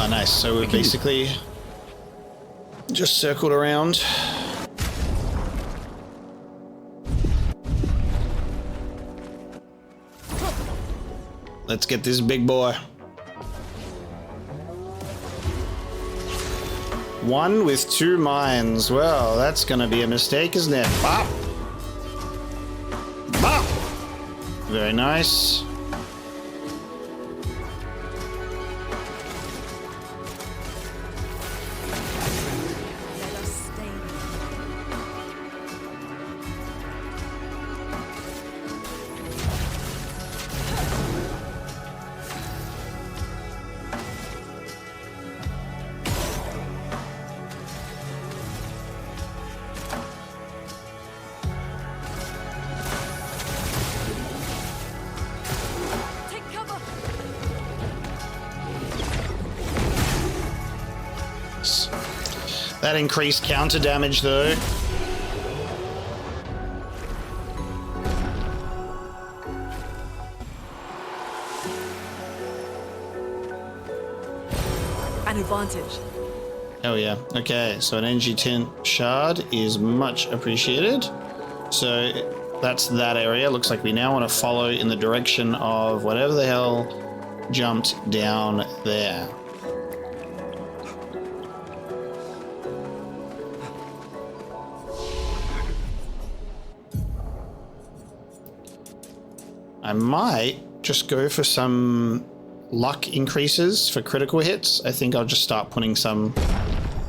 Oh, nice. So we're basically just circled around. Let's get this big boy. One with two mines. Well, that's gonna be a mistake, isn't it? Bop! Bop! Very nice. That increased counter damage though. An advantage. Oh yeah. Okay, so an energy tint shard is much appreciated. So that's that area. Looks like we now want to follow in the direction of whatever the hell jumped down there. I might just go for some luck increases for critical hits. I think I'll just start putting some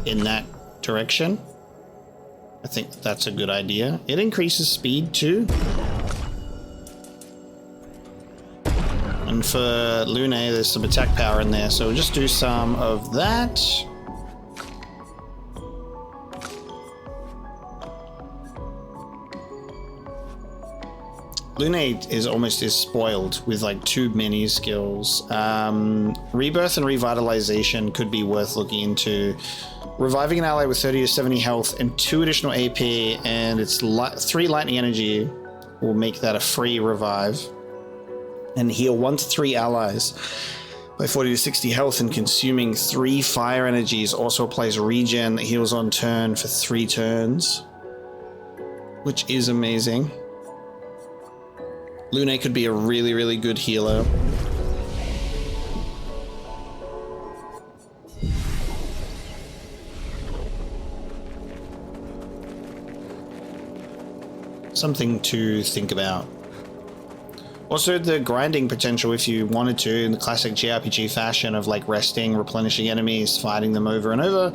in that direction. I think that's a good idea. It increases speed too. And for Lune, there's some attack power in there, so we'll just do some of that. Lune is almost spoiled with like too many skills. Rebirth and Revitalization could be worth looking into. Reviving an ally with 30 to 70 health and 2 additional AP, and it's 3 lightning energy will make that a free revive. And heal 1 to 3 allies by 40 to 60 health, and consuming 3 fire energies also applies regen that heals on turn for 3 turns, which is amazing. Lune could be a really, really good healer. something to think about. Also, the grinding potential, if you wanted to, in the classic JRPG fashion of like resting, replenishing enemies, fighting them over and over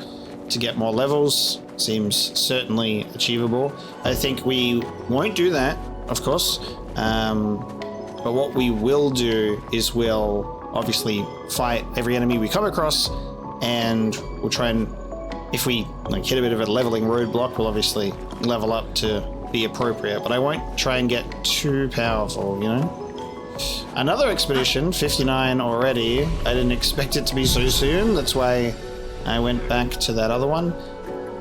to get more levels, seems certainly achievable. I think we won't do that, of course, but what we will do is we'll obviously fight every enemy we come across, and we'll try and, if we like hit a bit of a leveling roadblock, we'll obviously level up to be appropriate, but I won't try and get too powerful, you know? Another expedition, 59 already. I didn't expect it to be so soon. That's why I went back to that other one.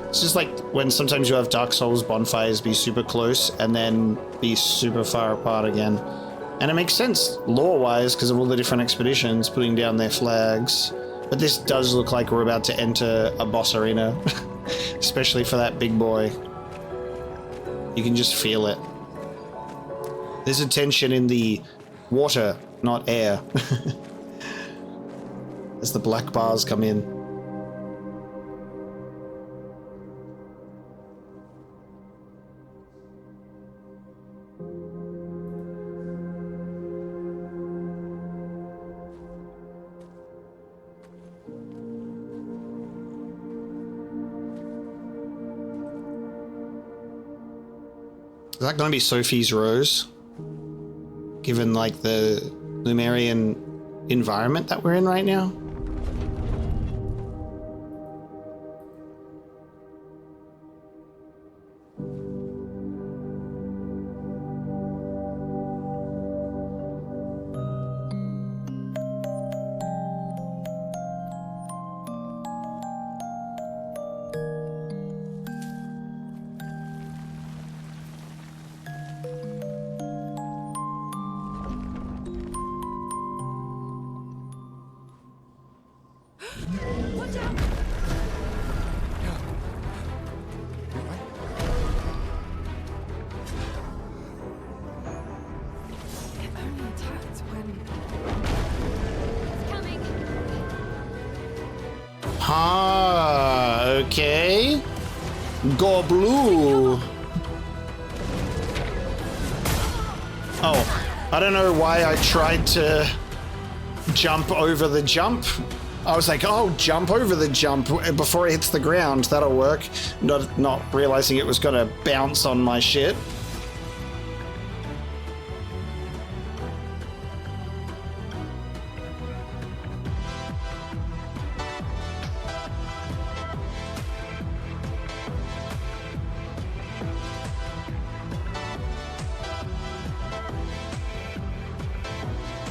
It's just like when sometimes you have Dark Souls bonfires be super close and then be super far apart again. And it makes sense lore-wise because of all the different expeditions putting down their flags. But this does look like we're about to enter a boss arena, especially for that big boy. You can just feel it. There's a tension in the water, not air. As the black bars come in. Is that going to be Sophie's Rose? Given like the Lumerian environment that we're in right now? Okay. Go blue. Oh, I don't know why I tried to jump over the jump. I was like, oh, jump over the jump before it hits the ground. That'll work. Not realizing it was gonna bounce on my shit.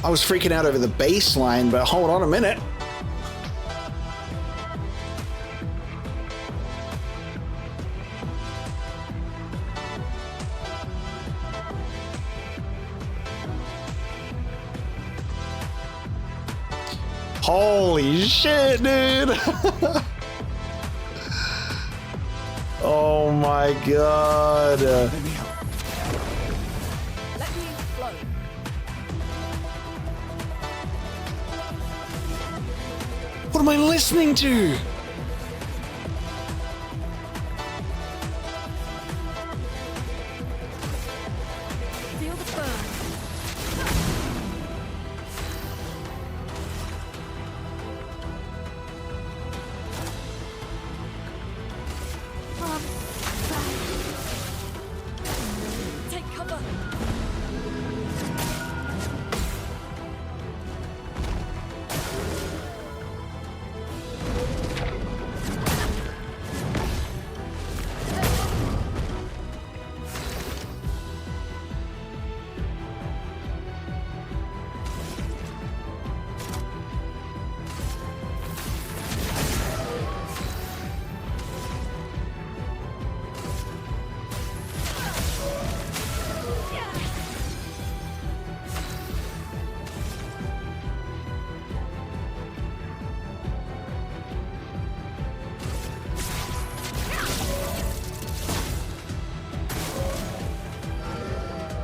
I was freaking out over the baseline, but hold on a minute. Holy shit, dude. Oh my god. What am I listening to? Feel the burn. Take cover.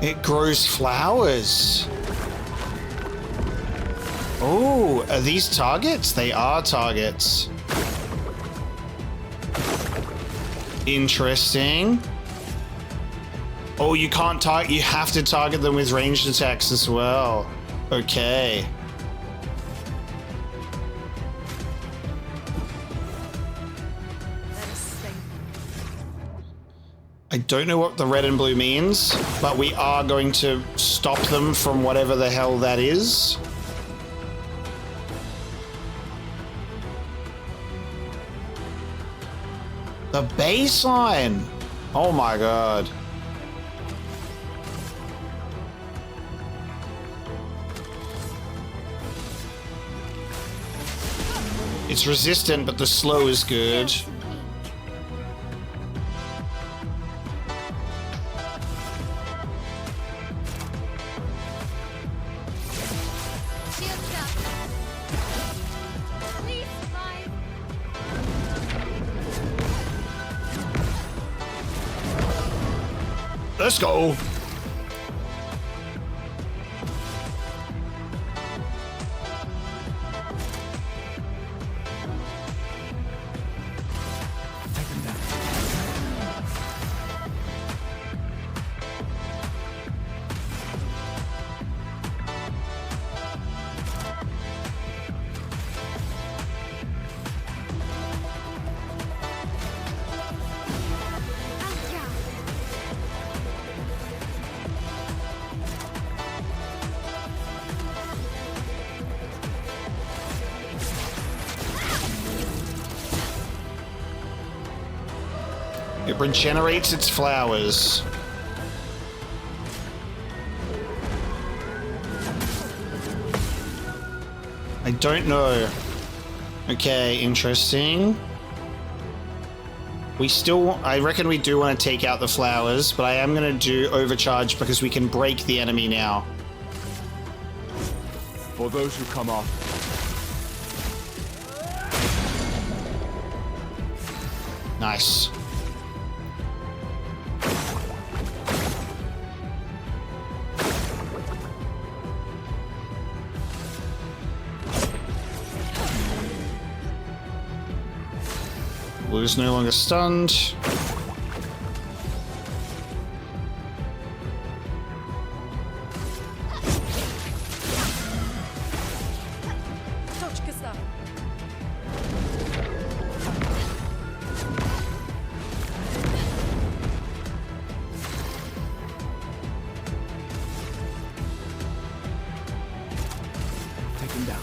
It grows flowers. Oh, are these targets? They are targets. Interesting. Oh, you can't target. You have to target them with ranged attacks as well. Okay. I don't know what the red and blue means, but we are going to stop them from whatever the hell that is. The baseline! Oh my god. It's resistant, but the slow is good. Let's go. It regenerates its flowers. I don't know. Okay, interesting. We still, I reckon we do want to take out the flowers, but I am going to do overcharge because we can break the enemy now. For those who come after. Nice. Blue's no longer stunned. Take him down.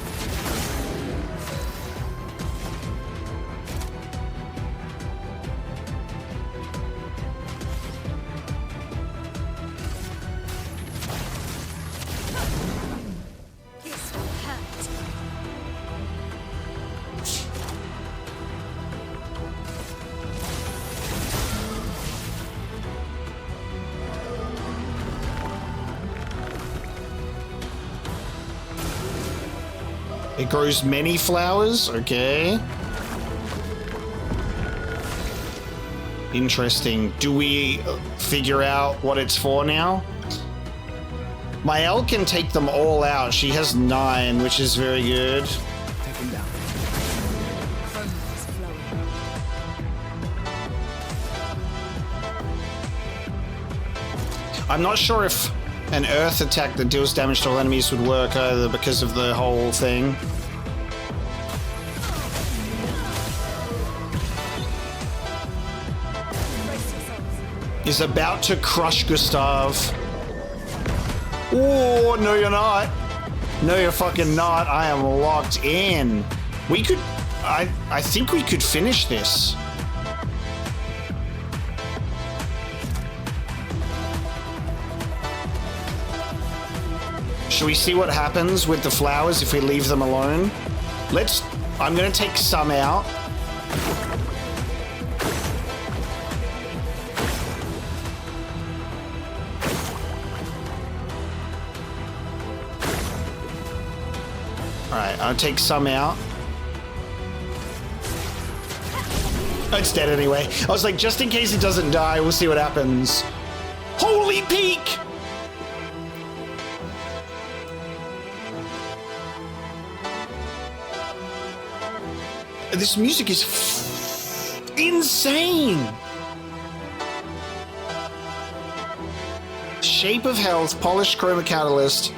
It grows many flowers, okay. Interesting. Do we figure out what it's for now? Mael can take them all out. She has 9, which is very good. Take him down. I'm not sure if an earth attack that deals damage to all enemies would work either because of the whole thing. Is about to crush Gustav. Oh, no you're not. No you're fucking not. I am locked in. We could, I think we could finish this. Should we see what happens with the flowers if we leave them alone? I'm gonna take some out. Alright, I'll take some out. Oh, it's dead anyway. I was like, just in case it doesn't die, we'll see what happens. Holy peak! This music is insane. Shape of Health, Polished Chroma Catalyst,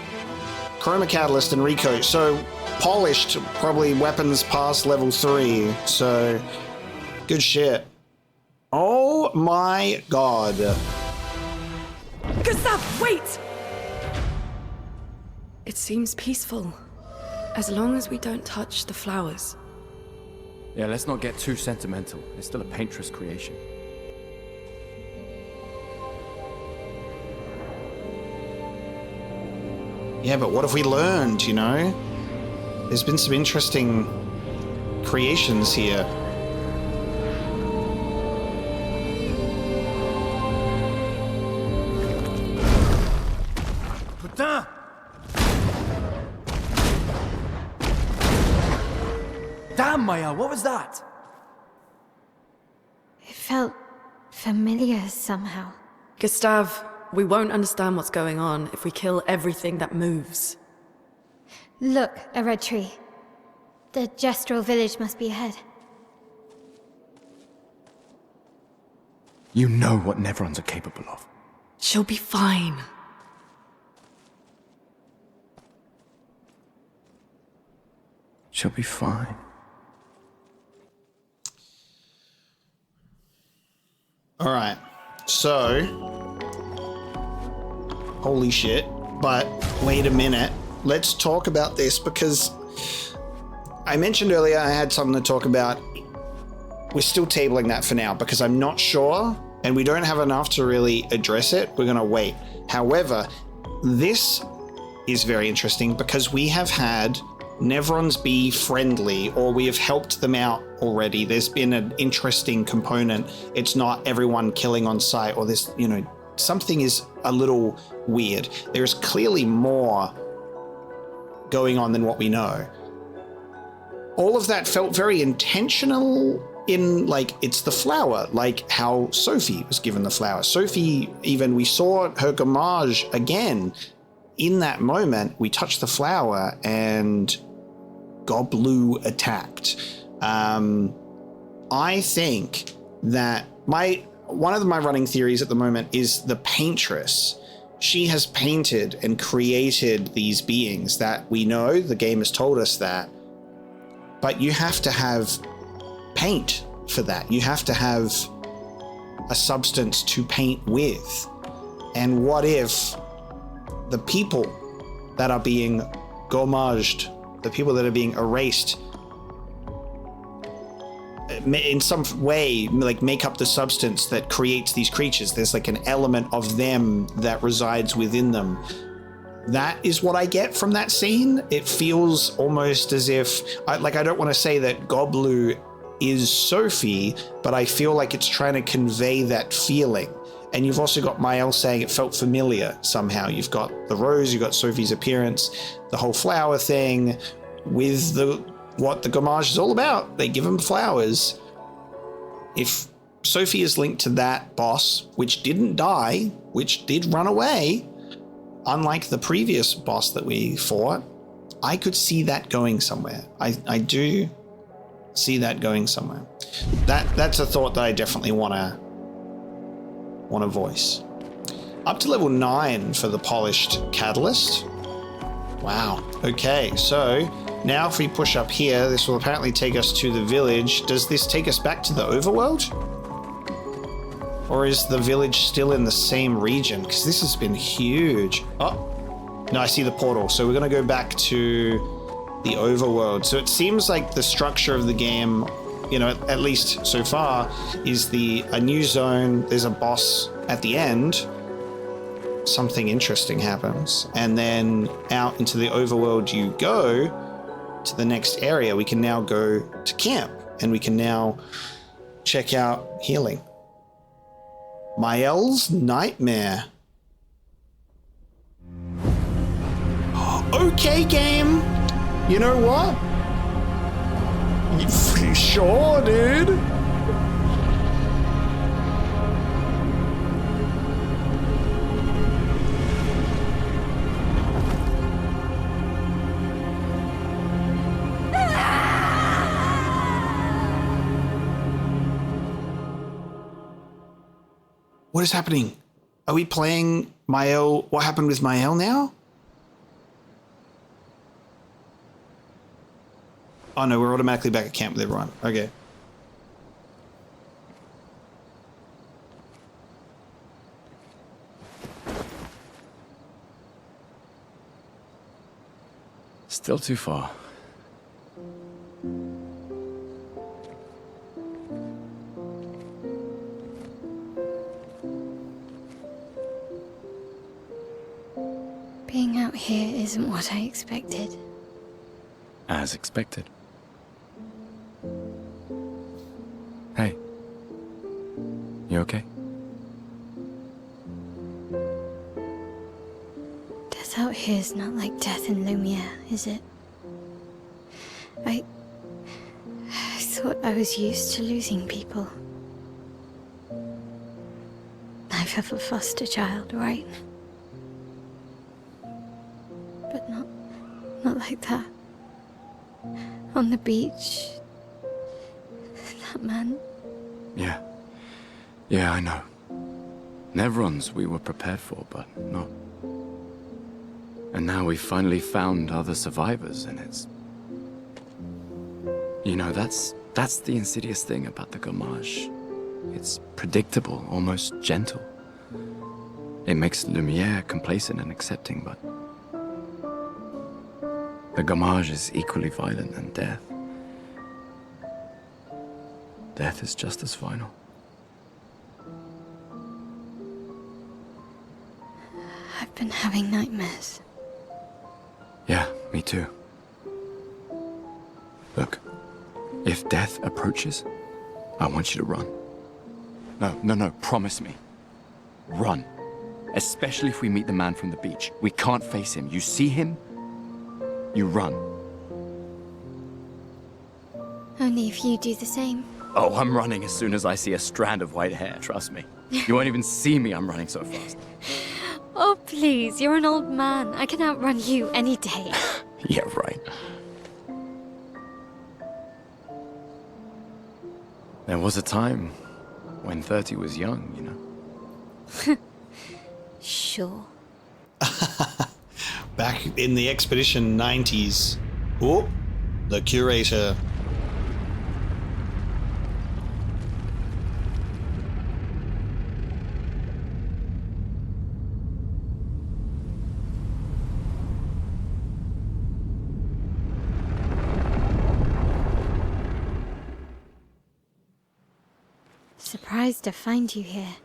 and Recoat. So polished, probably weapons past level 3. So good shit. Oh my god. Gustav, wait! It seems peaceful. As long as we don't touch the flowers. Yeah, let's not get too sentimental. It's still a paintress creation. Yeah, but what have we learned, you know? There's been some interesting creations here. Putain! Damn, Maya, what was that? It felt familiar somehow. Gustav, we won't understand what's going on if we kill everything that moves. Look, a red tree. The gestural village must be ahead. You know what nevrons are capable of. She'll be fine. She'll be fine. All right. So, holy shit. But wait a minute. Let's talk about this because I mentioned earlier I had something to talk about. We're still tabling that for now because I'm not sure and we don't have enough to really address it. We're going to wait. However, this is very interesting because we have had nevrons be friendly, or we have helped them out already. There's been an interesting component. It's not everyone killing on sight, or this, you know, something is a little weird. There is clearly more going on than what we know. All of that felt very intentional in, like, it's the flower, like how Sophie was given the flower. Sophie, even, we saw her gamage again. In that moment, we touched the flower and Goblu attacked. I think that one of my running theories at the moment is the paintress. She has painted and created these beings that we know, the game has told us that, but you have to have paint for that. You have to have a substance to paint with. And what if the people that are being gommaged, the people that are being erased, in some way, like, make up the substance that creates these creatures? There's like an element of them that resides within them. That is what I get from that scene. It feels almost as if, I don't want to say that Goblu is Sophie, but I feel like it's trying to convey that feeling. And you've also got Mael saying it felt familiar somehow. You've got the rose, you've got Sophie's appearance, the whole flower thing with what the gommage is all about. They give them flowers. If Sophie is linked to that boss, which didn't die, which did run away, unlike the previous boss that we fought, I could see that going somewhere. I do see that going somewhere. That's a thought that I definitely want to voice. Up to level 9 for the polished catalyst. Wow. Okay, so now if we push up here, this will apparently take us to the village. Does this take us back to the overworld? Or is the village still in the same region? Because this has been huge. Oh, no, I see the portal. So we're going to go back to the overworld. So it seems like the structure of the game, you know, at least so far, is a new zone. There's a boss at the end. Something interesting happens. And then out into the overworld you go to the next area. We can now go to camp and we can now check out healing. Mael's Nightmare. Okay, game. You know what? Sure, dude. What is happening? Are we playing Mael? What happened with Mael now? Oh no, we're automatically back at camp with everyone. Okay. Still too far. Being out here isn't what I expected. As expected. Hey. You okay? Death out here's not like death in Lumiere, is it? I thought I was used to losing people. I've have a foster child, right? But not like that. On the beach. That man. Yeah. Yeah, I know. Nevrons we were prepared for, but not. And now we've finally found other survivors, and it's... You know, that's the insidious thing about the Gamage. It's predictable, almost gentle. It makes Lumiere complacent and accepting, but... The Gamage is equally violent than death. Death is just as final. I've been having nightmares. Yeah, me too. Look, if death approaches, I want you to run. No, promise me. Run. Especially if we meet the man from the beach. We can't face him. You see him, you run. Only if you do the same. Oh, I'm running as soon as I see a strand of white hair, trust me. You won't even see me, I'm running so fast. Oh, please, you're an old man. I can outrun you any day. Yeah, right. There was a time when 30 was young, you know. Sure. Back in the Expedition 90s. Oh, the Curator. Surprised to find you here.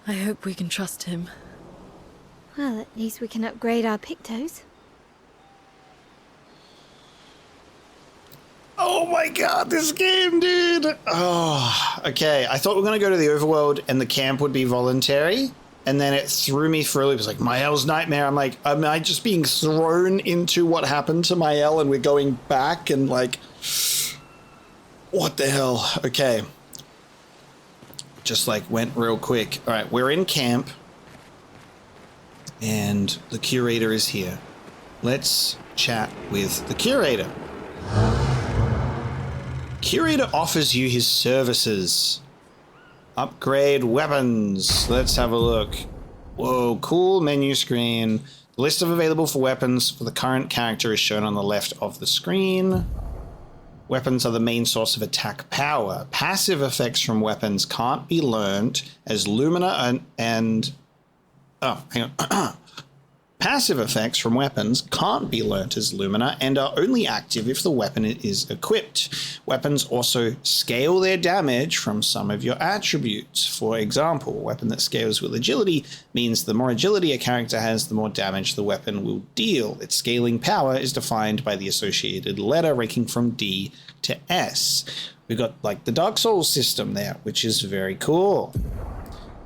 I hope we can trust him. Well, at least we can upgrade our Pictos. Oh my god, this game, dude! Oh, okay. I thought we were going to go to the overworld and the camp would be voluntary. And then it threw me for a loop. It was like, Mael's nightmare. I'm like, am I just being thrown into what happened to Mael and we're going back and like... What the hell? Okay. Just like went real quick. All right, we're in camp. And the Curator is here. Let's chat with the Curator. Curator offers you his services. Upgrade weapons. Let's have a look. Whoa, cool menu screen. The list of available for weapons for the current character is shown on the left of the screen. Weapons are the main source of attack power. Passive effects from weapons can't be learned as Lumina and oh, hang on. Passive effects from weapons can't be learnt as Lumina and are only active if the weapon is equipped. Weapons also scale their damage from some of your attributes. For example, a weapon that scales with agility means the more agility a character has, the more damage the weapon will deal. Its scaling power is defined by the associated letter ranking from D to S. We've got like the Dark Souls system there, which is very cool.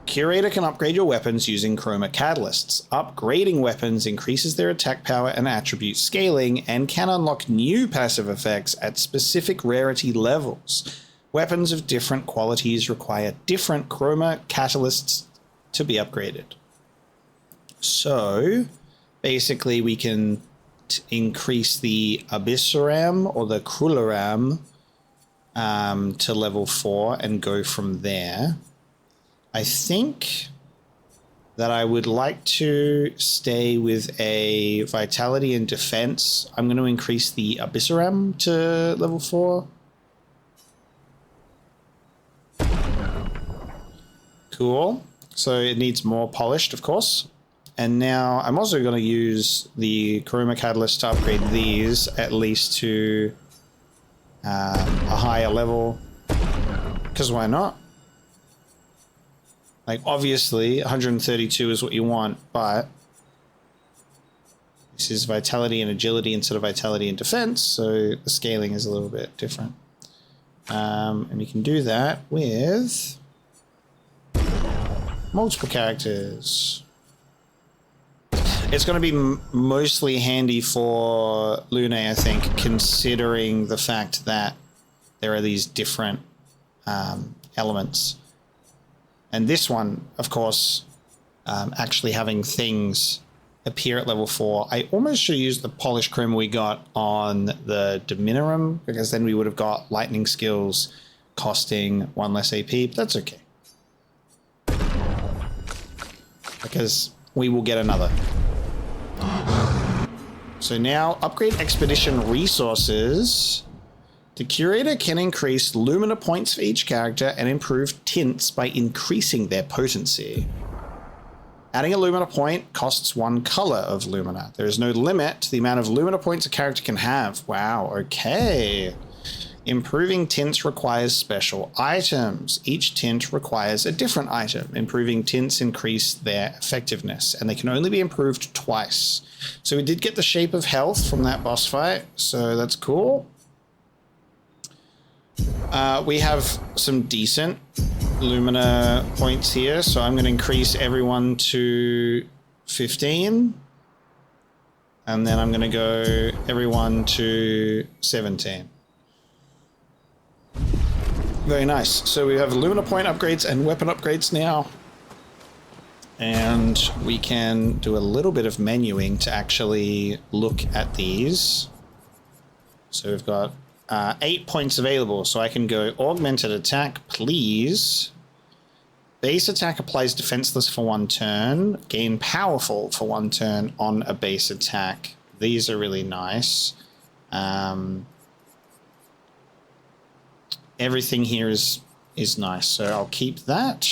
Curator can upgrade your weapons using chroma catalysts. Upgrading weapons increases their attack power and attribute scaling and can unlock new passive effects at specific rarity levels. Weapons of different qualities require different chroma catalysts to be upgraded. So, basically we can increase the Abyssaram or the Krularam to level 4 and go from there. I think that I would like to stay with a vitality and defense. I'm going to increase the Abyssaram to level 4. Cool. So it needs more polished, of course. And now I'm also going to use the Chroma Catalyst to upgrade these at least to a higher level. Because why not? Like, obviously, 132 is what you want, but this is vitality and agility instead of vitality and defense, so the scaling is a little bit different. And you can do that with multiple characters. It's going to be mostly handy for Lune, I think, considering the fact that there are these different elements. And this one, of course, actually having things appear at level 4. I almost should use the polished chroma we got on the deminer, because then we would have got lightning skills costing 1 less AP, but that's okay. Because we will get another. So now, upgrade expedition resources. The Curator can increase Lumina points for each character and improve tints by increasing their potency. Adding a Lumina point costs 1 color of Lumina. There is no limit to the amount of Lumina points a character can have. Wow, okay. Improving tints requires special items. Each tint requires a different item. Improving tints increase their effectiveness, and they can only be improved twice. So we did get the Shape of Health from that boss fight, so that's cool. We have some decent Lumina points here, so I'm going to increase everyone to 15. And then I'm going to go everyone to 17. Very nice. So we have Lumina point upgrades and weapon upgrades now. And we can do a little bit of menuing to actually look at these. So we've got 8 points available, so I can go augmented attack, please. Base attack applies defenseless for 1 turn. Gain powerful for 1 turn on a base attack. These are really nice. Everything here is nice, so I'll keep that.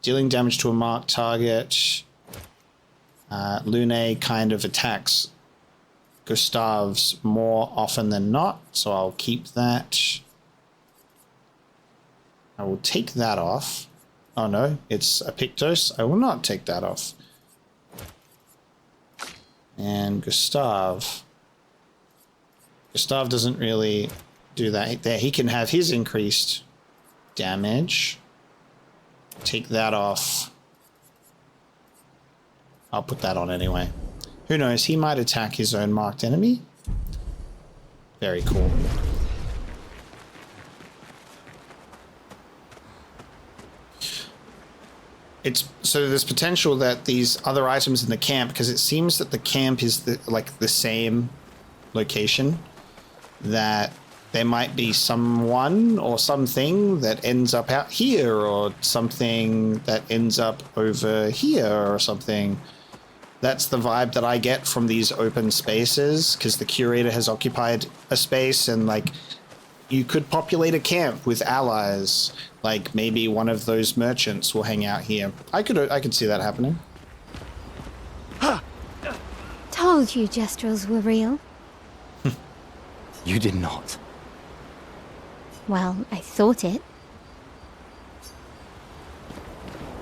Dealing damage to a marked target. Lune kind of attacks Gustav's more often than not, so I'll keep that. I will take that off. Oh no, it's a Pictos. I will not take that off. And Gustav doesn't really do that. There, he can have his increased damage. Take that off. I'll put that on anyway. Who knows, he might attack his own marked enemy. Very cool. So there's potential that these other items in the camp, because it seems that the camp is the same location, that there might be someone or something that ends up out here, or something that ends up over here, or something. That's the vibe that I get from these open spaces, because the Curator has occupied a space, and like you could populate a camp with allies. Like maybe one of those merchants will hang out here. I could see that happening. Told you Gestrels were real. You did not. Well, I thought it.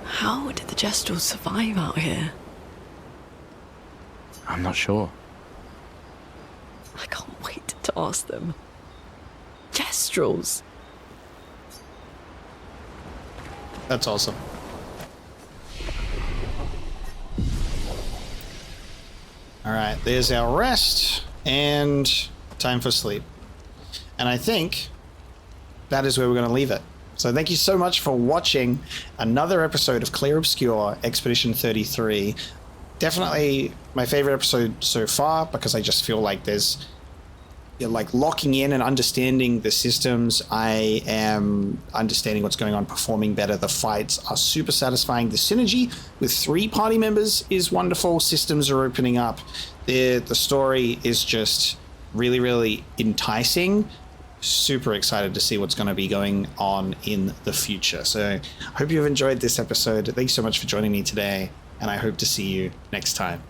How did the Gestrels survive out here? I'm not sure. I can't wait to ask them. Gestrels. That's awesome. All right, there's our rest and time for sleep. And I think that is where we're going to leave it. So thank you so much for watching another episode of Clair Obscur Expedition 33. Definitely my favorite episode so far, because I just feel like there's like locking in and understanding the systems. I am understanding what's going on, performing better. The fights are super satisfying. The synergy with 3 party members is wonderful. Systems are opening up. The story is just really, really enticing. Super excited to see what's going to be going on in the future. So I hope you've enjoyed this episode. Thanks so much for joining me today, and I hope to see you next time.